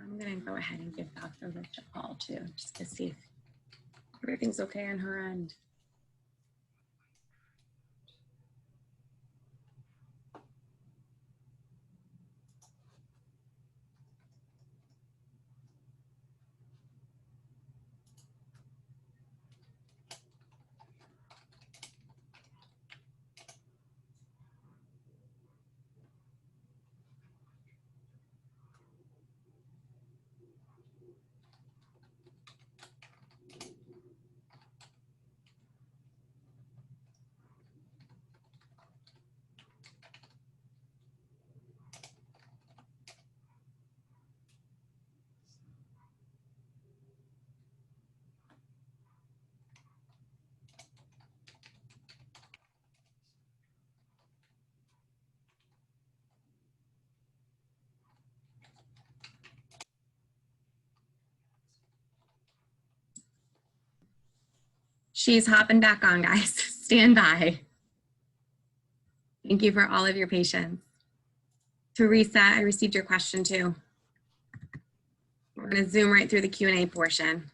I'm going to go ahead and give Dr. Rich a call too, just to see if everything's okay on her end. She's hopping back on, guys. Stand by. Thank you for all of your patience. Teresa, I received your question too. We're going to zoom right through the Q&A portion.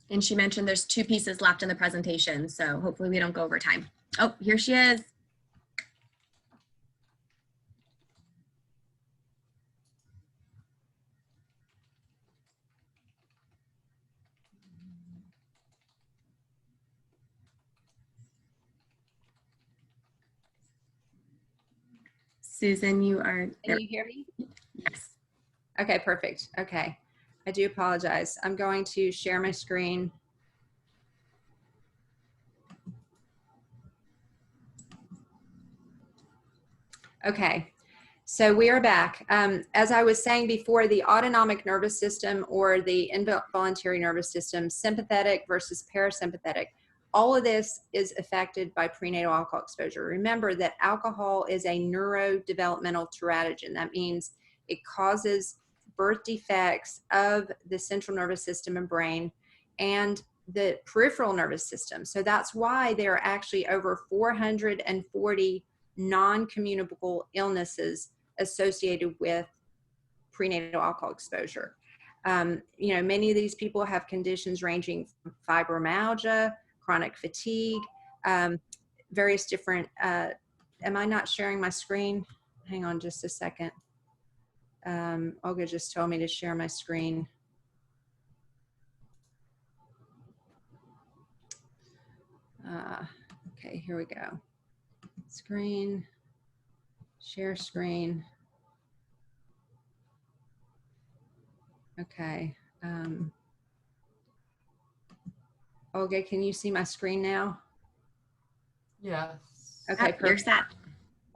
And she mentioned there's 2 pieces left in the presentation, so hopefully we don't go over time. Oh, here she is. Susan, you are there. Can you hear me? Yes. Okay, perfect. Okay. I do apologize. I'm going to share my screen. Okay, so we are back. As I was saying before, the autonomic nervous system or the involuntary nervous system, sympathetic versus parasympathetic, all of this is affected by prenatal alcohol exposure. Remember that alcohol is a neurodevelopmental teratogen. That means it causes birth defects of the central nervous system and brain and the peripheral nervous system. So that's why there are actually over 440 non-communicable illnesses associated with prenatal alcohol exposure. You know, many of these people have conditions ranging from fibromyalgia, chronic fatigue, various different, am I not sharing my screen? Hang on just a second. Olga just told me to share my screen. Okay, here we go. Screen, share screen. Okay. Olga, can you see my screen now? Yes. Okay, You're perfect. set.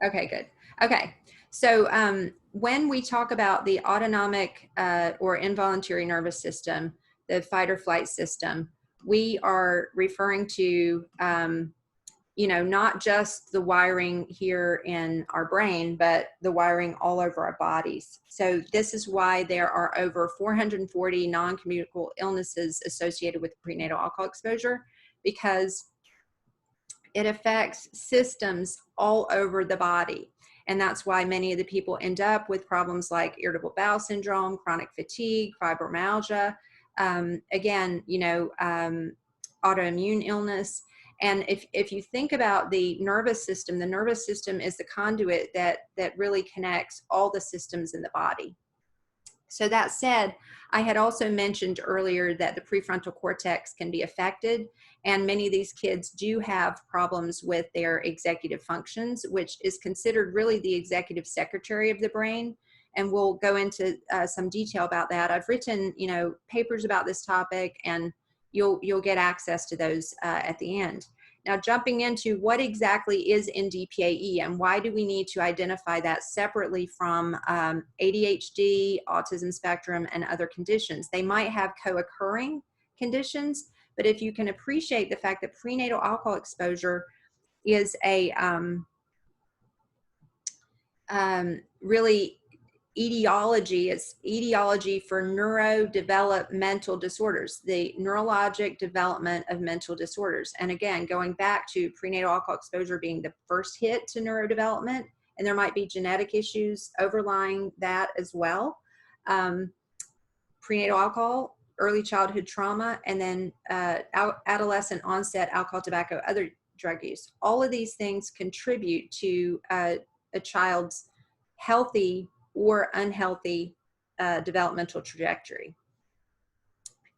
Okay, good. Okay, so when we talk about the autonomic or involuntary nervous system, the fight or flight system, we are referring to, you know, not just the wiring here in our brain, but the wiring all over our bodies. So this is why there are over 440 non-communicable illnesses associated with prenatal alcohol exposure, because it affects systems all over the body. And that's why many of the people end up with problems like irritable bowel syndrome, chronic fatigue, fibromyalgia, again, you know, autoimmune illness. And if you think about the nervous system is the conduit that really connects all the systems in the body. So that said, I had also mentioned earlier that the prefrontal cortex can be affected, and many of these kids do have problems with their executive functions, which is considered really the executive secretary of the brain. And we'll go into some detail about that. I've written, you know, papers about this topic, and you'll get access to those at the end. Now, jumping into what exactly is ND-PAE and why do we need to identify that separately from ADHD, autism spectrum, and other conditions? They might have co-occurring conditions, but if you can appreciate the fact that prenatal alcohol exposure is a really etiology, it's etiology for neurodevelopmental disorders, the neurologic development of mental disorders. And again, going back to prenatal alcohol exposure being the first hit to neurodevelopment, and there might be genetic issues overlying that as well. Prenatal alcohol, early childhood trauma, and then adolescent onset alcohol, tobacco, other drug use. All of these things contribute to a child's healthy or unhealthy developmental trajectory.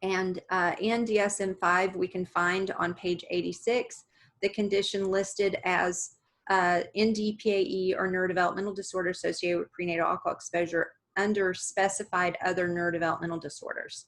And in DSM-5, we can find on page 86 the condition listed as ND-PAE or neurodevelopmental disorder associated with prenatal alcohol exposure under specified other neurodevelopmental disorders.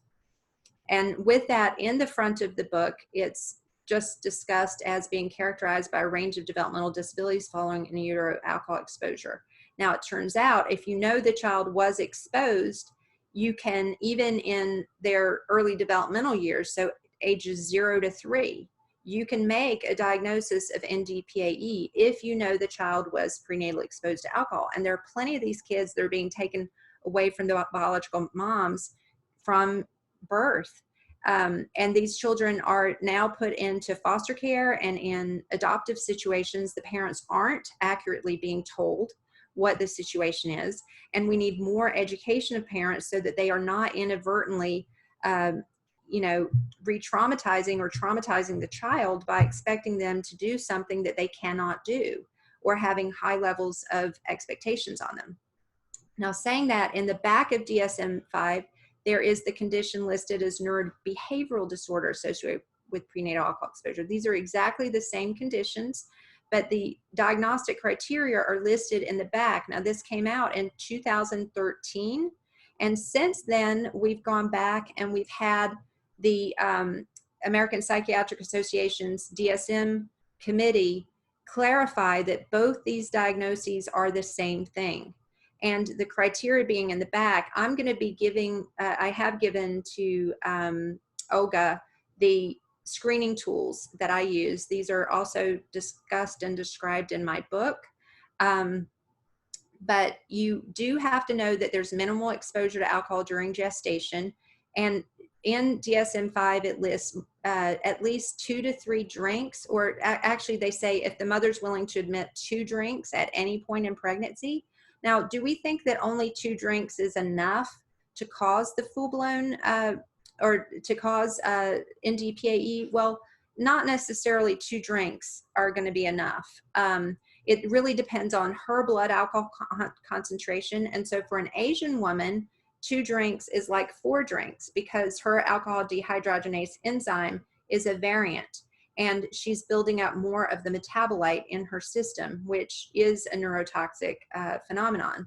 And with that, in the front of the book, it's just discussed as being characterized by a range of developmental disabilities following in utero alcohol exposure. Now, it turns out if you know the child was exposed, you can, even in their early developmental years, so ages 0 to 3, you can make a diagnosis of ND-PAE if you know the child was prenatally exposed to alcohol. And there are plenty of these kids that are being taken away from the biological moms from birth. And these children are now put into foster care and in adoptive situations. The parents aren't accurately being told what the situation is. And we need more education of parents so that they are not inadvertently re-traumatizing or traumatizing the child by expecting them to do something that they cannot do, or having high levels of expectations on them. Now, saying that, in the back of DSM-5, there is the condition listed as neurobehavioral disorder associated with prenatal alcohol exposure. These are exactly the same conditions, but the diagnostic criteria are listed in the back. Now, this came out in 2013. And since then, we've gone back and we've had the American Psychiatric Association's DSM committee clarify that both these diagnoses are the same thing. And the criteria being in the back, I'm going to be giving, I have given to Olga the screening tools that I use. These are also discussed and described in my book. But you do have to know that there's minimal exposure to alcohol during gestation. And in DSM-5, it lists at least 2 to 3 drinks, or actually they say if the mother's willing to admit 2 drinks at any point in pregnancy. Now, do we think that only 2 drinks is enough to cause the full-blown or to cause ND-PAE? Well, not necessarily 2 drinks are going to be enough. It really depends on her blood alcohol concentration. And so for an Asian woman, 2 drinks is like 4 drinks because her alcohol dehydrogenase enzyme is a variant. And she's building up more of the metabolite in her system, which is a neurotoxic phenomenon.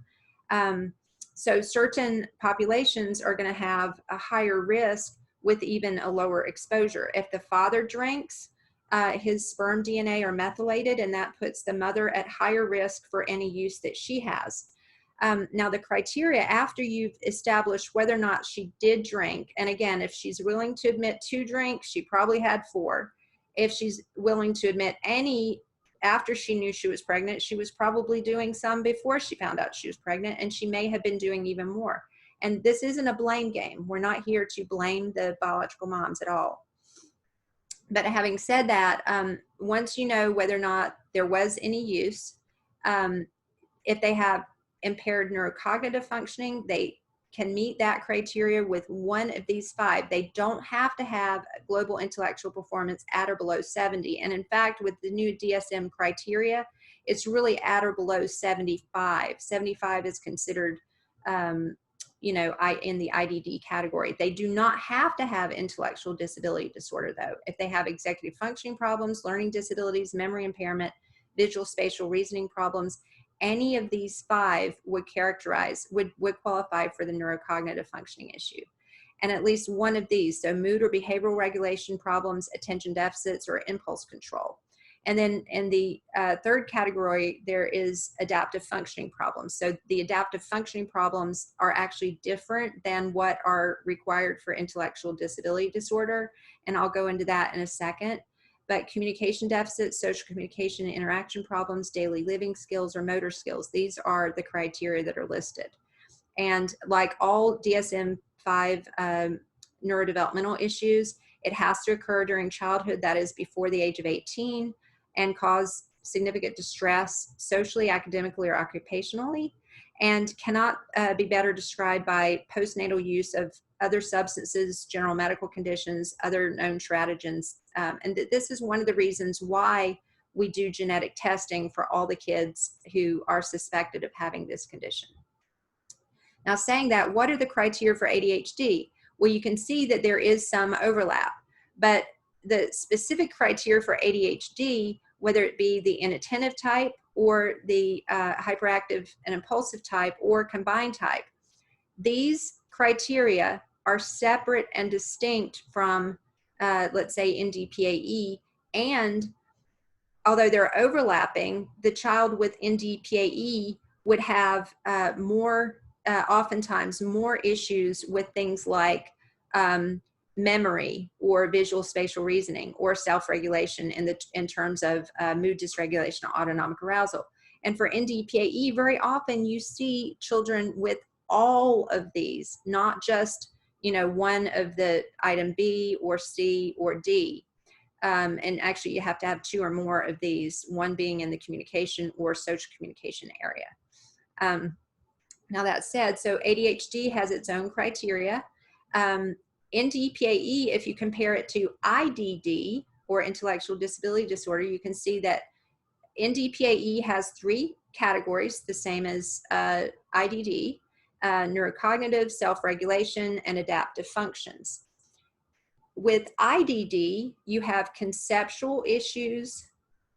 So certain populations are going to have a higher risk with even a lower exposure. If the father drinks, his sperm DNA are methylated, and that puts the mother at higher risk for any use that she has. Now, the criteria after you've established whether or not she did drink, and again, if she's willing to admit 2 drinks, she probably had 4. If she's willing to admit any after she knew she was pregnant, she was probably doing some before she found out she was pregnant, and she may have been doing even more. And this isn't a blame game. We're not here to blame the biological moms at all. But having said that, once you know whether or not there was any use, if they have impaired neurocognitive functioning, they can meet that criteria with one of these 5. They don't have to have global intellectual performance at or below 70. And in fact, with the new DSM criteria, it's really at or below 75. 75 is considered, in the IDD category. They do not have to have intellectual disability disorder, though. If they have executive functioning problems, learning disabilities, memory impairment, visual spatial reasoning problems, any of these 5 would qualify for the neurocognitive functioning issue. And at least one of these, so mood or behavioral regulation problems, attention deficits, or impulse control. And then in the 3rd category, there is adaptive functioning problems. So the adaptive functioning problems are actually different than what are required for intellectual disability disorder. And I'll go into that in a second. But communication deficits, social communication and interaction problems, daily living skills, or motor skills, these are the criteria that are listed. And like all DSM-5 neurodevelopmental issues, it has to occur during childhood, that is before the age of 18, and cause significant distress socially, academically, or occupationally, and cannot be better described by postnatal use of other substances, general medical conditions, other known teratogens. And this is one of the reasons why we do genetic testing for all the kids who are suspected of having this condition. Now, saying that, what are the criteria for ADHD? Well, you can see that there is some overlap, but the specific criteria for ADHD, whether it be the inattentive type or the hyperactive and impulsive type or combined type, these criteria are separate and distinct from, let's say, ND-PAE. And although they're overlapping, the child with ND-PAE would have oftentimes more issues with things like memory or visual spatial reasoning or self-regulation in terms of mood dysregulation or autonomic arousal. And for ND-PAE, very often you see children with all of these, not just, you know, one of the item B or C or D. And actually you have to have 2 or more of these, one being in the communication or social communication area. Now that said, so ADHD has its own criteria. ND-PAE, if you compare it to IDD or intellectual disability disorder, you can see that ND-PAE has 3 categories, the same as IDD, neurocognitive, self-regulation, and adaptive functions. With IDD, you have conceptual issues,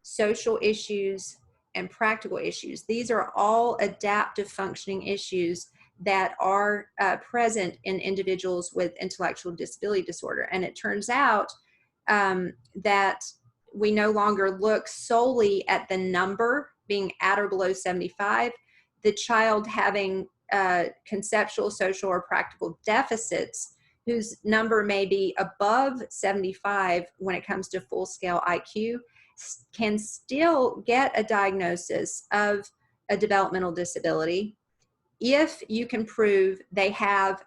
social issues, and practical issues. These are all adaptive functioning issues that are present in individuals with intellectual disability disorder. And it turns out that we no longer look solely at the number being at or below 75. The child having conceptual, social, or practical deficits whose number may be above 75 when it comes to full-scale IQ can still get a diagnosis of a developmental disability if you can prove they have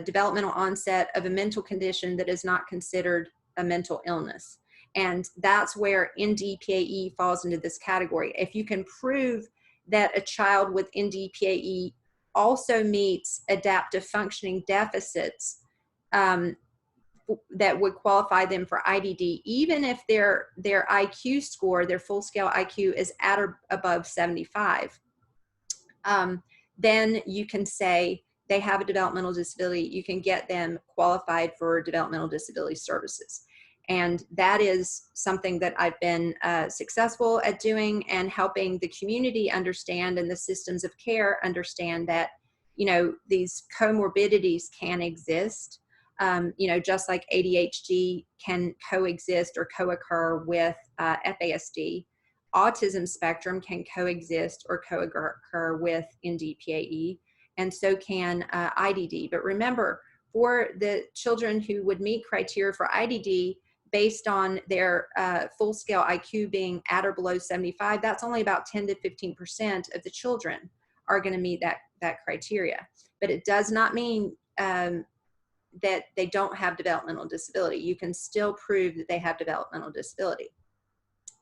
developmental onset of a mental condition that is not considered a mental illness. And that's where ND-PAE falls into this category. If you can prove that a child with ND-PAE also meets adaptive functioning deficits that would qualify them for IDD, even if their IQ score, their full-scale IQ is at or above 75, then you can say they have a developmental disability. You can get them qualified for developmental disability services. And that is something that I've been successful at doing, and helping the community understand and the systems of care understand that, you know, these comorbidities can exist. You know, just like ADHD can coexist or co-occur with FASD, autism spectrum can coexist or co-occur with ND-PAE, and so can IDD. But remember, for the children who would meet criteria for IDD based on their full-scale IQ being at or below 75, that's only about 10 to 15% of the children are going to meet that criteria. But it does not mean that they don't have developmental disability. You can still prove that they have developmental disability.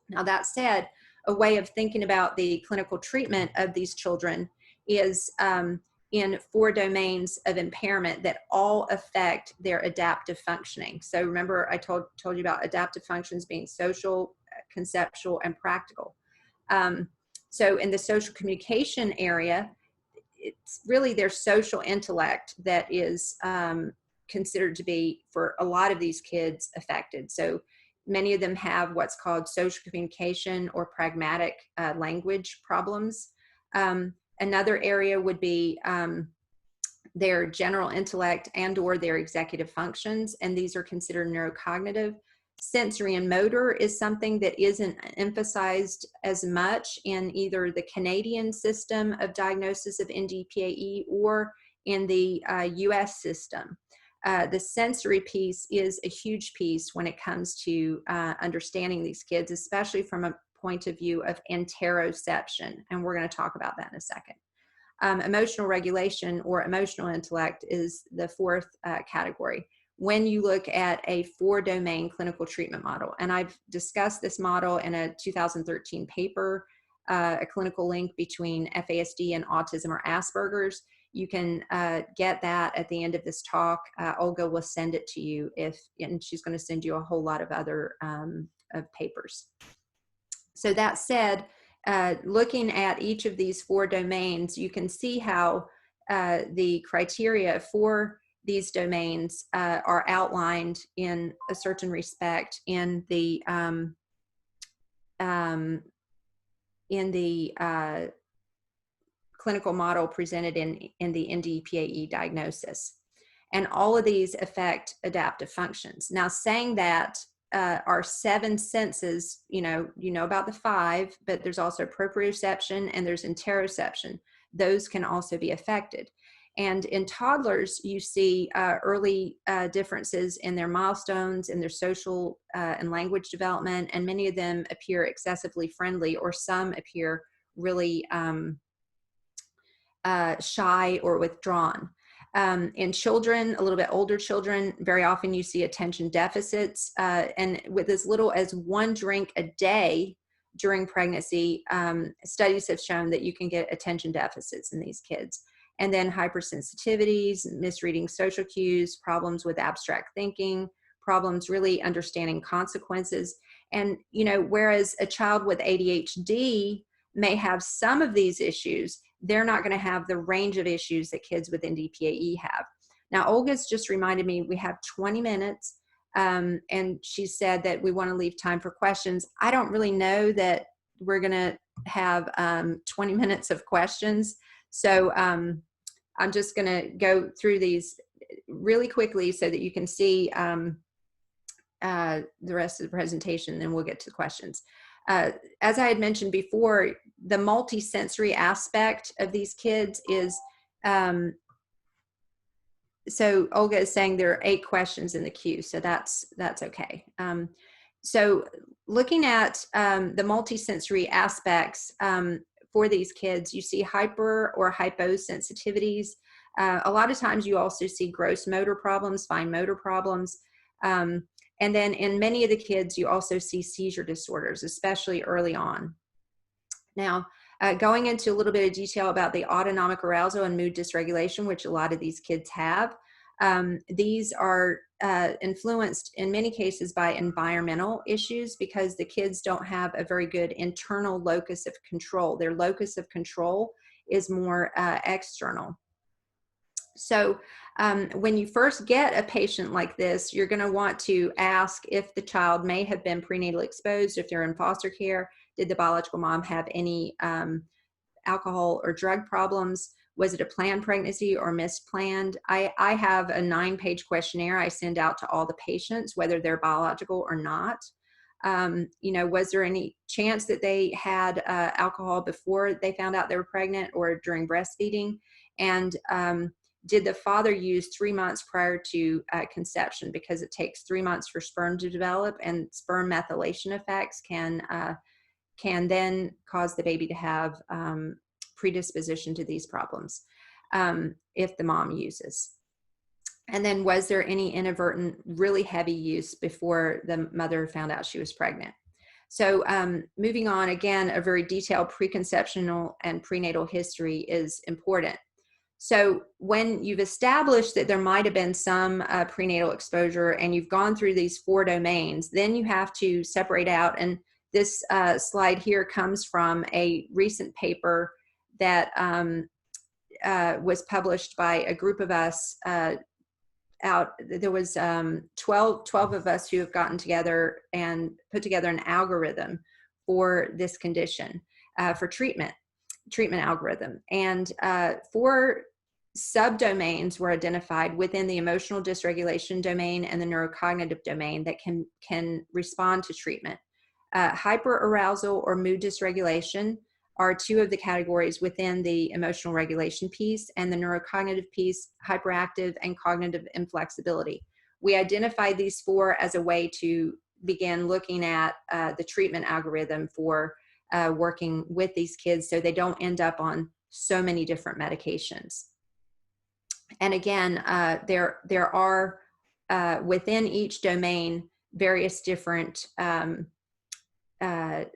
Now, that said, a way of thinking about the clinical treatment of these children is in 4 domains of impairment that all affect their adaptive functioning. So remember, I told you about adaptive functions being social, conceptual, and practical. So in the social communication area, it's really their social intellect that is considered to be, for a lot of these kids, affected. So many of them have what's called social communication or pragmatic language problems. Another area would be their general intellect and or their executive functions, and these are considered neurocognitive. Sensory and motor is something that isn't emphasized as much in either the Canadian system of diagnosis of ND-PAE or in the US system. The sensory piece is a huge piece when it comes to understanding these kids, especially from a point of view of interoception, and we're going to talk about that in a second. Emotional regulation or emotional intellect is the 4th category. When you look at a 4-domain clinical treatment model, and I've discussed this model in a 2013 paper, a clinical link between FASD and autism or Asperger's. You can get that at the end of this talk. Olga will send it to you and she's going to send you a whole lot of other papers. So that said, looking at each of these 4 domains, you can see how the criteria for these domains are outlined in a certain respect in the clinical model presented in the ND-PAE diagnosis. And all of these affect adaptive functions. Now, saying that, our 7 senses, you know about the 5, but there's also proprioception and there's interoception. Those can also be affected. And in toddlers, you see early differences in their milestones, in their social and language development, and many of them appear excessively friendly, or some appear really shy or withdrawn. In children, a little bit older children, very often you see attention deficits, and with as little as 1 drink a day during pregnancy, studies have shown that you can get attention deficits in these kids. And then hypersensitivities, misreading social cues, problems with abstract thinking, problems really understanding consequences. And, you know, whereas a child with ADHD may have some of these issues, they're not going to have the range of issues that kids with ND-PAE have. Now, Olga's just reminded me we have 20 minutes, and she said that we want to leave time for questions. I don't really know that we're going to have 20 minutes of questions. So I'm just going to go through these really quickly so that you can see the rest of the presentation, then we'll get to the questions. As I had mentioned before, the multisensory aspect of these kids is, so Olga is saying there are 8 questions in the queue, so that's okay. So looking at the multisensory aspects for these kids, you see hyper or hyposensitivities. A lot of times you also see gross motor problems, fine motor problems. And then in many of the kids, you also see seizure disorders, especially early on. Now, going into a little bit of detail about the autonomic arousal and mood dysregulation, which a lot of these kids have, these are influenced in many cases by environmental issues, because the kids don't have a very good internal locus of control. Their locus of control is more external. So when you first get a patient like this, you're going to want to ask if the child may have been prenatal exposed, if they're in foster care. Did the biological mom have any alcohol or drug problems? Was it a planned pregnancy or misplanned? I have a 9-page questionnaire I send out to all the patients, whether they're biological or not. You know, was there any chance that they had alcohol before they found out they were pregnant or during breastfeeding? And did the father use 3 months prior to conception? Because it takes 3 months for sperm to develop, and sperm methylation effects can then cause the baby to have predisposition to these problems if the mom uses. And then was there any inadvertent, really heavy use before the mother found out she was pregnant? So moving on, again, a very detailed preconceptional and prenatal history is important. So when you've established that there might have been some prenatal exposure and you've gone through these 4 domains, then you have to separate out. And this slide here comes from a recent paper that was published by a group of us out. There was 12 of us who have gotten together and put together an algorithm for this condition, for treatment algorithm. And 4 subdomains were identified within the emotional dysregulation domain and the neurocognitive domain that can respond to treatment. Hyperarousal or mood dysregulation are 2 of the categories within the emotional regulation piece, and the neurocognitive piece, hyperactive and cognitive inflexibility. We identified these 4 as a way to begin looking at the treatment algorithm for working with these kids so they don't end up on so many different medications. And again, there are within each domain various different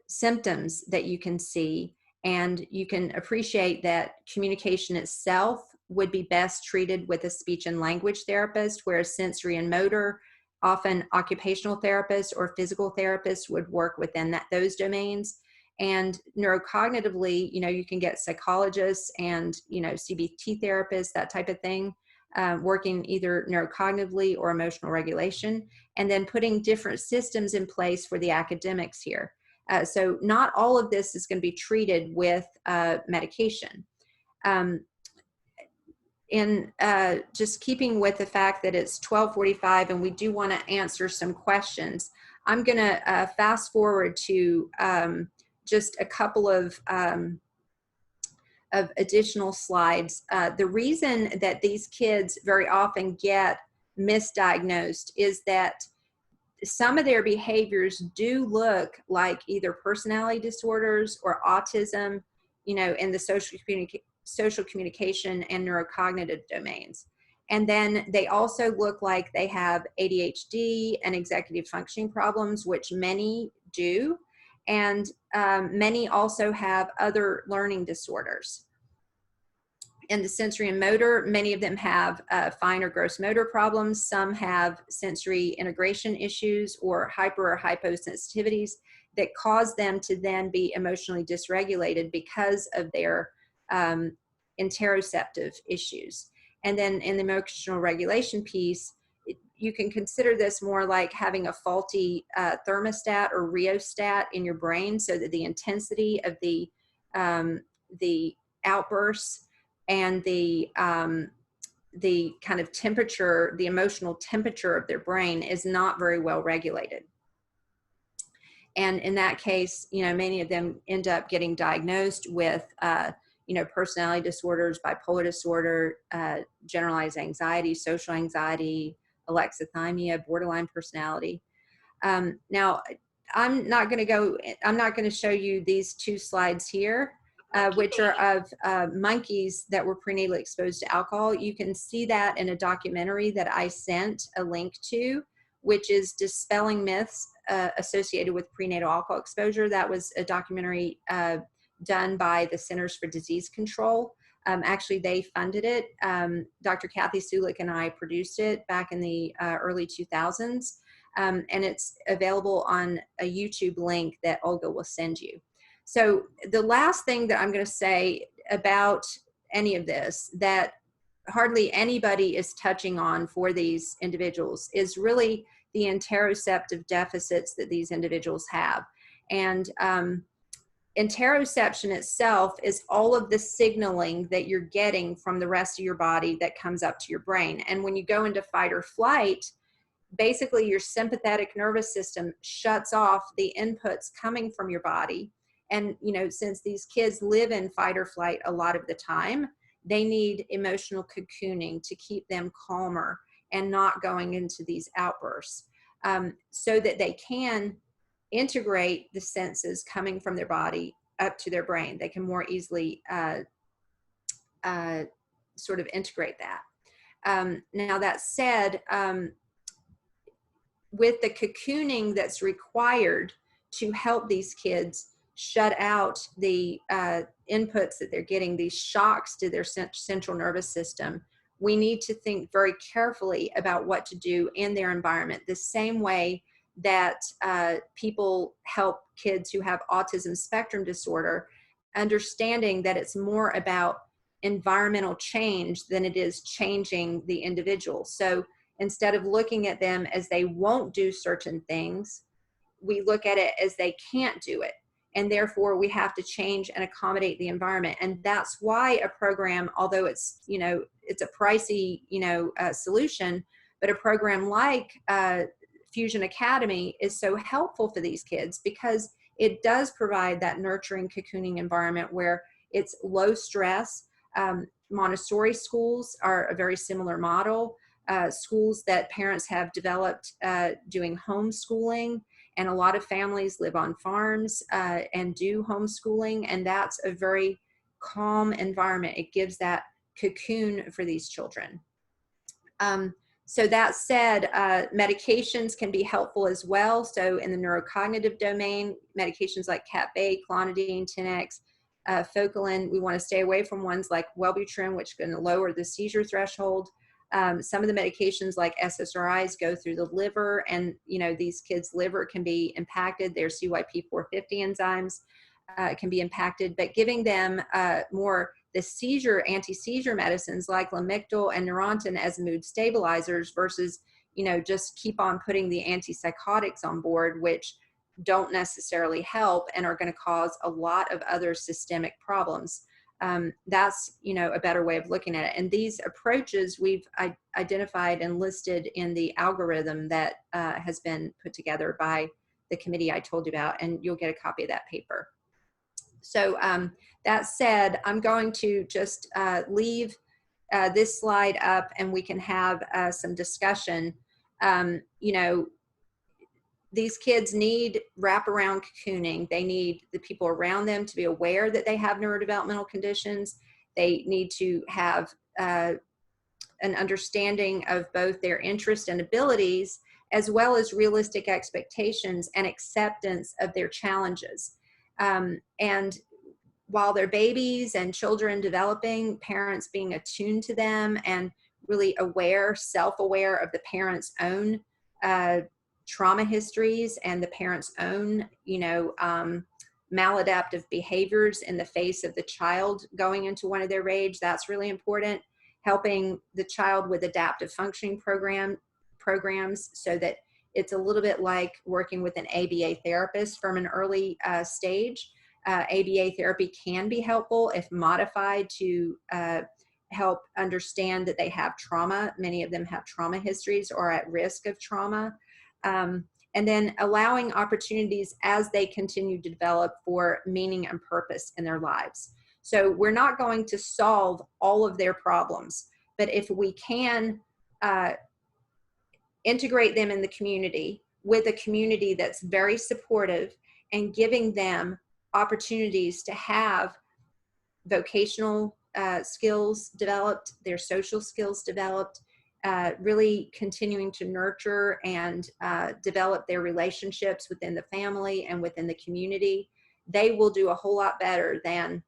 symptoms that you can see, and you can appreciate that communication itself would be best treated with a speech and language therapist, whereas sensory and motor, often occupational therapists or physical therapists would work within those domains. And neurocognitively, you know, you can get psychologists and, you know, CBT therapists, that type of thing, working either neurocognitively or emotional regulation, and then putting different systems in place for the academics here. So not all of this is going to be treated with medication. In just keeping with the fact that it's 12:45 and we do want to answer some questions, I'm going to fast forward to just a couple of of additional slides. The reason that these kids very often get misdiagnosed is that some of their behaviors do look like either personality disorders or autism, you know, in the social communication and neurocognitive domains. And then they also look like they have ADHD and executive functioning problems, which many do. And many also have other learning disorders. In the sensory and motor, many of them have fine or gross motor problems. Some have sensory integration issues or hyper or hyposensitivities that cause them to then be emotionally dysregulated because of their interoceptive issues. And then in the emotional regulation piece, you can consider this more like having a faulty thermostat or rheostat in your brain, so that the intensity of the outbursts and the kind of temperature, the emotional temperature of their brain is not very well regulated. And in that case, you know, many of them end up getting diagnosed with, you know, personality disorders, bipolar disorder, generalized anxiety, social anxiety, alexithymia, borderline personality. Now, I'm not going to show you these two slides here, which are of monkeys that were prenatally exposed to alcohol. You can see that in a documentary that I sent a link to, which is Dispelling Myths Associated with Prenatal Alcohol Exposure. That was a documentary done by the Centers for Disease Control. Actually, they funded it. Dr. Kathy Sulik and I produced it back in the early 2000s. And it's available on a YouTube link that Olga will send you. So the last thing that I'm going to say about any of this that hardly anybody is touching on for these individuals is really the interoceptive deficits that these individuals have. And interoception itself is all of the signaling that you're getting from the rest of your body that comes up to your brain. And when you go into fight or flight, basically your sympathetic nervous system shuts off the inputs coming from your body. And, you know, since these kids live in fight or flight a lot of the time, they need emotional cocooning to keep them calmer and not going into these outbursts, so that they can integrate the senses coming from their body up to their brain. They can more easily sort of integrate that. Now that said, with the cocooning that's required to help these kids shut out the inputs that they're getting, these shocks to their central nervous system, we need to think very carefully about what to do in their environment, the same way that people help kids who have autism spectrum disorder, understanding that it's more about environmental change than it is changing the individual. So instead of looking at them as they won't do certain things, we look at it as they can't do it. And therefore we have to change and accommodate the environment. And that's why a program, although it's, you know, it's a pricey, you know, solution, but a program like Fusion Academy is so helpful for these kids, because it does provide that nurturing, cocooning environment where it's low stress. Montessori schools are a very similar model. Schools that parents have developed doing homeschooling, and a lot of families live on farms and do homeschooling, and that's a very calm environment. It gives that cocoon for these children. So that said, medications can be helpful as well. So in the neurocognitive domain, medications like Cat-B, clonidine, 10X, Focalin, we want to stay away from ones like Wellbutrin, which can lower the seizure threshold. Some of the medications like SSRIs go through the liver, and you know, these kids' liver can be impacted. Their CYP450 enzymes can be impacted, but giving them more the seizure, anti-seizure medicines like Lamictal and Neurontin as mood stabilizers versus, you know, just keep on putting the antipsychotics on board, which don't necessarily help and are going to cause a lot of other systemic problems. That's, you know, a better way of looking at it. And these approaches we've identified and listed in the algorithm that has been put together by the committee I told you about, and you'll get a copy of that paper. So that said, I'm going to just leave this slide up and we can have some discussion. You know, these kids need wraparound cocooning. They need the people around them to be aware that they have neurodevelopmental conditions. They need to have an understanding of both their interests and abilities, as well as realistic expectations and acceptance of their challenges. And while they're babies and children developing, parents being attuned to them and really aware, self-aware of the parent's own trauma histories and the parent's own, you know, maladaptive behaviors in the face of the child going into one of their rage. That's really important. Helping the child with adaptive functioning programs so that it's a little bit like working with an ABA therapist from an early stage. ABA therapy can be helpful if modified to help understand that they have trauma. Many of them have trauma histories or at risk of trauma. And then allowing opportunities as they continue to develop for meaning and purpose in their lives. So we're not going to solve all of their problems, but if we can integrate them in the community with a community that's very supportive and giving them opportunities to have vocational skills developed, their social skills developed, really continuing to nurture and develop their relationships within the family and within the community, they will do a whole lot better than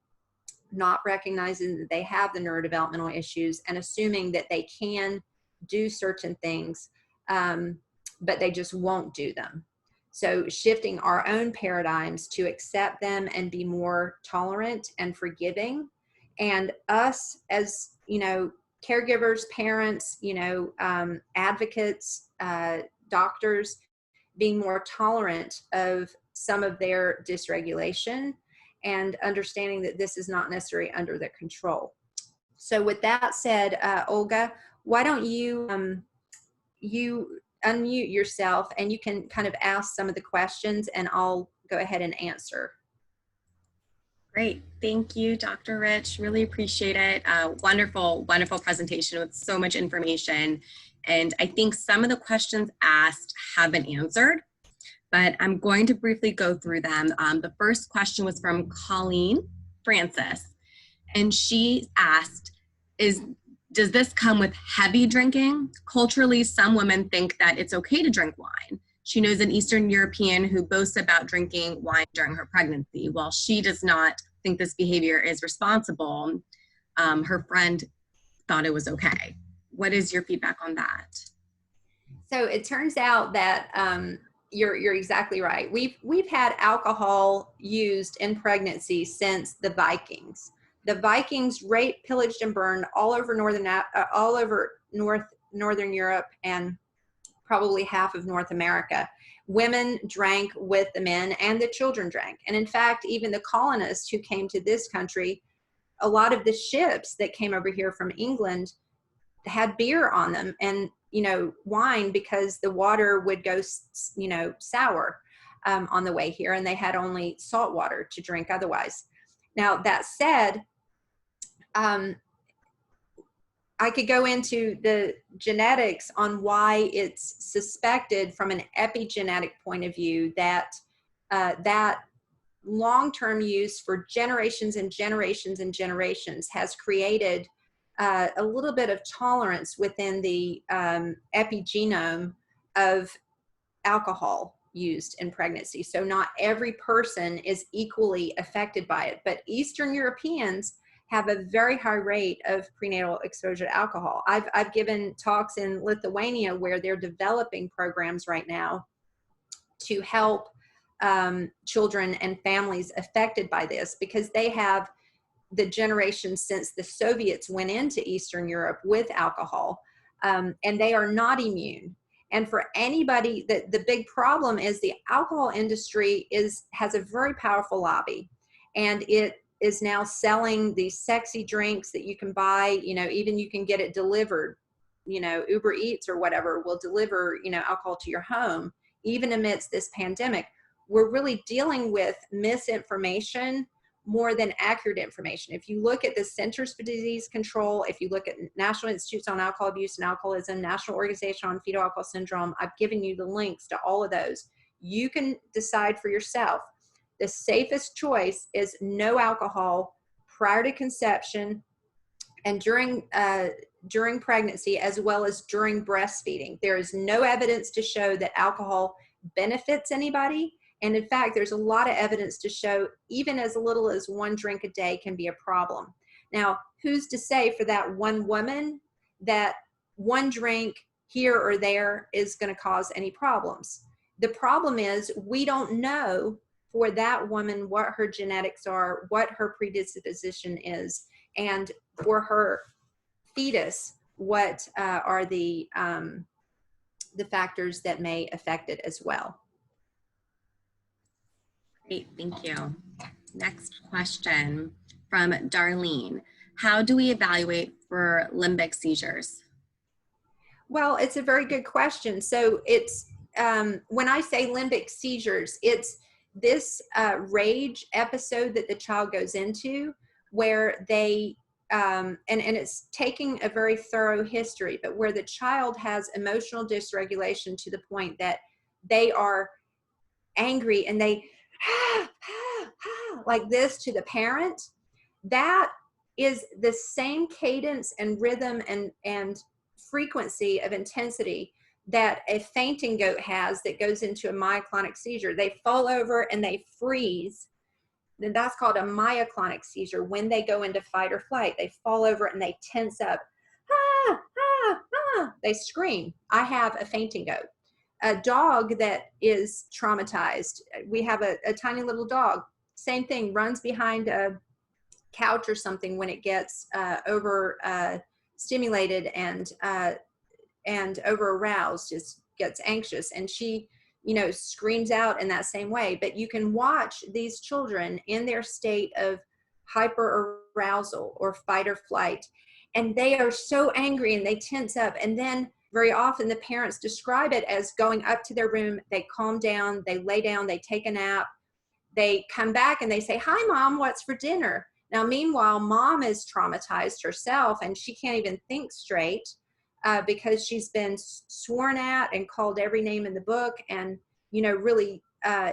not recognizing that they have the neurodevelopmental issues and assuming that they can do certain things, but they just won't do them. So shifting our own paradigms to accept them and be more tolerant and forgiving, and us as, you know, caregivers, parents, you know, advocates, doctors, being more tolerant of some of their dysregulation and understanding that this is not necessarily under their control. So with that said, Olga, why don't you, you unmute yourself and you can kind of ask some of the questions and I'll go ahead and answer. Great. Thank you, Dr. Rich. Really appreciate it. Wonderful, wonderful presentation with so much information. And I think some of the questions asked have been answered, but I'm going to briefly go through them. The first question was from Colleen Francis, and she asked, does this come with heavy drinking? Culturally, some women think that it's okay to drink wine. She knows an Eastern European who boasts about drinking wine during her pregnancy. While she does not think this behavior is responsible, her friend thought it was okay. What is your feedback on that? So it turns out that you're exactly right. We've had alcohol used in pregnancy since the Vikings. The Vikings raped, pillaged, and burned all over northern Europe and probably half of North America. Women drank with the men and the children drank. And in fact, even the colonists who came to this country, a lot of the ships that came over here from England had beer on them and, you know, wine, because the water would go, you know, sour on the way here, and they had only salt water to drink otherwise. Now, that said, I could go into the genetics on why it's suspected from an epigenetic point of view that that long-term use for generations and generations and generations has created a little bit of tolerance within the epigenome of alcohol used in pregnancy. So not every person is equally affected by it, but Eastern Europeans have a very high rate of prenatal exposure to alcohol. I've given talks in Lithuania where they're developing programs right now to help children and families affected by this, because they have the generation since the Soviets went into Eastern Europe with alcohol, and they are not immune. And for anybody, the big problem is the alcohol industry has a very powerful lobby, and it is now selling these sexy drinks that you can buy, you know, even you can get it delivered, you know, Uber Eats or whatever will deliver, you know, alcohol to your home. Even amidst this pandemic, we're really dealing with misinformation more than accurate information. If you look at the Centers for Disease Control, if you look at National Institutes on Alcohol Abuse and Alcoholism, National Organization on Fetal Alcohol Syndrome, I've given you the links to all of those. You can decide for yourself. The safest choice is no alcohol prior to conception and during pregnancy, as well as during breastfeeding. There is no evidence to show that alcohol benefits anybody. And in fact, there's a lot of evidence to show even as little as 1 drink a day can be a problem. Now, who's to say for that one woman that 1 drink here or there is going to cause any problems? The problem is we don't know for that woman what her genetics are, what her predisposition is, and for her fetus, what are the factors that may affect it as well. Great, thank you. Next question from Darlene. How do we evaluate for limbic seizures? Well, it's a very good question. So it's, when I say limbic seizures, it's this rage episode that the child goes into where they, and it's taking a very thorough history, but where the child has emotional dysregulation to the point that they are angry and they like this to the parent. That is the same cadence and rhythm and frequency of intensity that a fainting goat has that goes into a myoclonic seizure. They fall over and they freeze. Then that's called a myoclonic seizure. When they go into fight or flight, they fall over and they tense up. They scream. I have a fainting goat. A dog that is traumatized. We have a tiny little dog. Same thing, runs behind a couch or something when it gets stimulated and over aroused, just gets anxious, and she, screams out in that same way. But you can watch these children in their state of hyper arousal or fight or flight, and they are so angry and they tense up, and then very often the parents describe it as going up to their room, they calm down, they lay down, they take a nap, they come back and they say, "Hi, Mom, what's for dinner?" Now, meanwhile, Mom is traumatized herself and she can't even think straight because she's been sworn at and called every name in the book and, really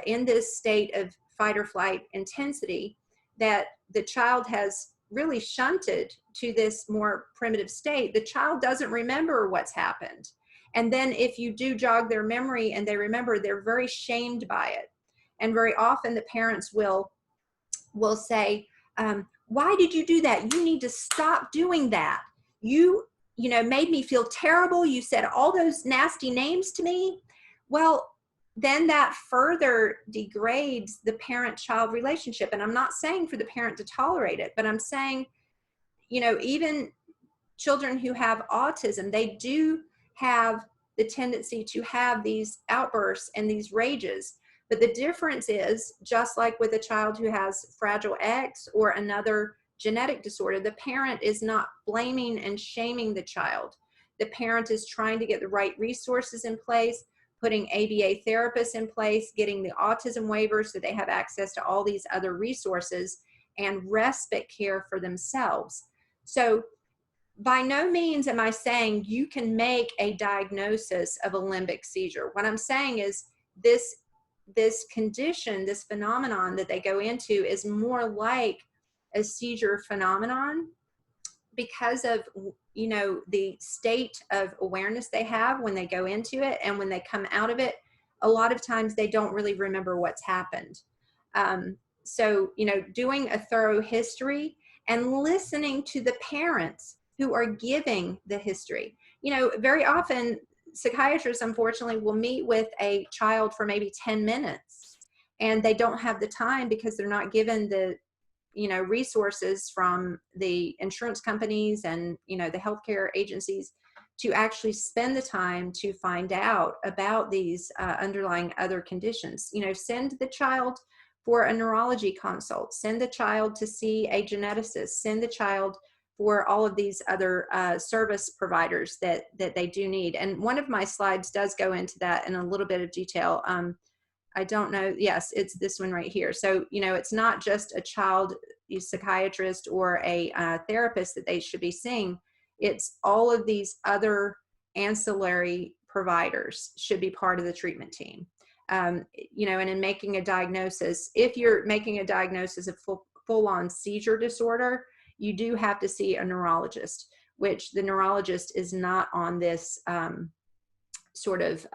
in this state of fight or flight intensity that the child has really shunted to this more primitive state. The child doesn't remember what's happened. And then if you do jog their memory and they remember, they're very shamed by it. And very often the parents will say, "Why did you do that? You need to stop doing that. You made me feel terrible. You said all those nasty names to me." Well, then that further degrades the parent-child relationship. And I'm not saying for the parent to tolerate it, but I'm saying, even children who have autism, they do have the tendency to have these outbursts and these rages. But the difference is, just like with a child who has Fragile X or another genetic disorder, the parent is not blaming and shaming the child. The parent is trying to get the right resources in place, putting ABA therapists in place, getting the autism waiver so they have access to all these other resources and respite care for themselves. So by no means am I saying you can make a diagnosis of a limbic seizure. What I'm saying is this condition, this phenomenon that they go into is more like a seizure phenomenon because of, the state of awareness they have when they go into it, and when they come out of it, a lot of times they don't really remember what's happened. So, doing a thorough history and listening to the parents who are giving the history. Very often psychiatrists, unfortunately, will meet with a child for maybe 10 minutes and they don't have the time because they're not given the resources from the insurance companies and, the healthcare agencies to actually spend the time to find out about these underlying other conditions. Send the child for a neurology consult, send the child to see a geneticist, send the child for all of these other service providers that they do need. And one of my slides does go into that in a little bit of detail. I don't know. Yes, it's this one right here. So, you know, it's not just a child psychiatrist or a therapist that they should be seeing. It's all of these other ancillary providers should be part of the treatment team. You know, and in making a diagnosis, if you're making a diagnosis of full-on seizure disorder, you do have to see a neurologist, which the neurologist is not on this sort of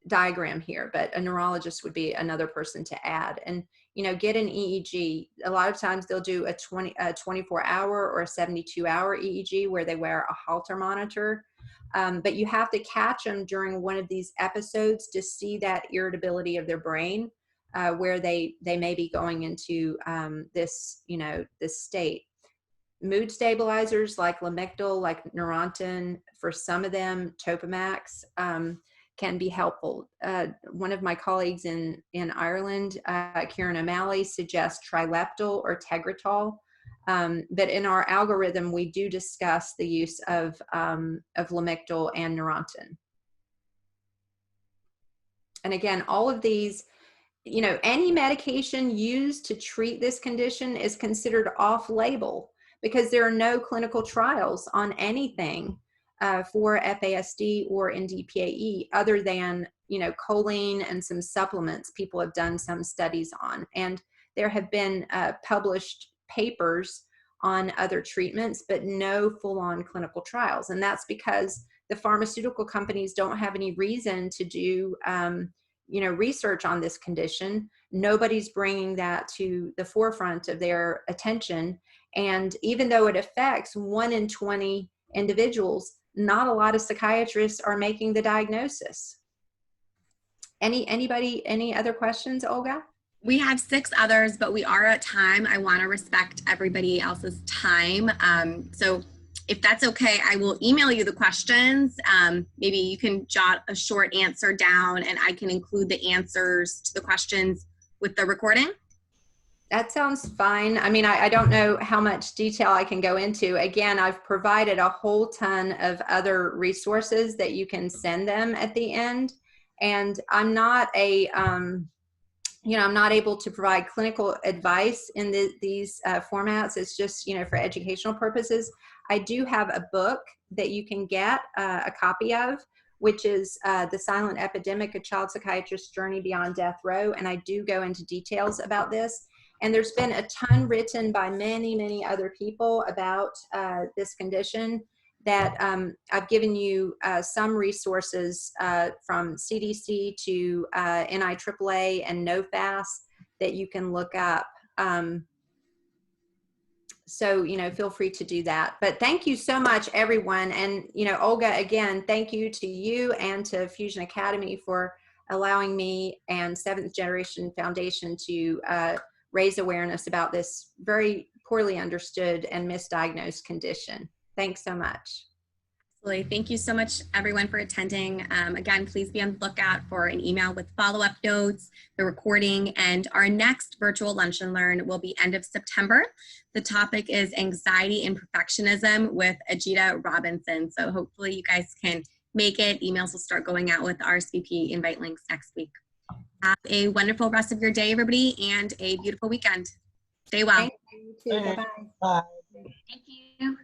diagram here, but a neurologist would be another person to add. And, you know, get an EEG. A lot of times they'll do a 24-hour or a 72-hour EEG where they wear a Holter monitor. But you have to catch them during one of these episodes to see that irritability of their brain, where they may be going into this, you know, this state. Mood stabilizers like Lamictal, like Neurontin, for some of them, Topamax, can be helpful. One of my colleagues in Ireland, Kieran O'Malley, suggests Trileptal or Tegretol. But in our algorithm, we do discuss the use of Lamictal and Neurontin. And again, all of these, you know, any medication used to treat this condition is considered off-label because there are no clinical trials on anything for FASD or ND-PAE other than, you know, choline and some supplements people have done some studies on. And there have been published papers on other treatments, but no full-on clinical trials. And that's because the pharmaceutical companies don't have any reason to do, you know, research on this condition. Nobody's bringing that to the forefront of their attention. And even though it affects 1 in 20 individuals, not a lot of psychiatrists are making the diagnosis. Anybody, any other questions, Olga? We have 6 others, but we are at time. I want to respect everybody else's time. So if that's okay, I will email you the questions. Maybe you can jot a short answer down and I can include the answers to the questions with the recording. That sounds fine. I mean, I don't know how much detail I can go into. Again, I've provided a whole ton of other resources that you can send them at the end. And I'm not a, you know, I'm not able to provide clinical advice in these formats. It's just, you know, for educational purposes. I do have a book that you can get a copy of, which is The Silent Epidemic, A Child Psychiatrist's Journey Beyond Death Row. And I do go into details about this. And there's been a ton written by many, many other people about this condition that I've given you some resources from CDC to NIAAA and NOFAS that you can look up. So, you know, feel free to do that. But thank you so much, everyone. And, you know, Olga, again, thank you to you and to Fusion Academy for allowing me and Seventh Generation Foundation to raise awareness about this very poorly understood and misdiagnosed condition. Thanks so much. Absolutely. Thank you so much, everyone, for attending. Again, please be on the lookout for an email with follow-up notes, the recording, and our next virtual Lunch and Learn will be end of September. The topic is anxiety and perfectionism with Ajita Robinson. So hopefully you guys can make it. Emails will start going out with RSVP invite links next week. Have a wonderful rest of your day, everybody, and a beautiful weekend. Stay well. Thank you. Bye-bye. Bye. Thank you.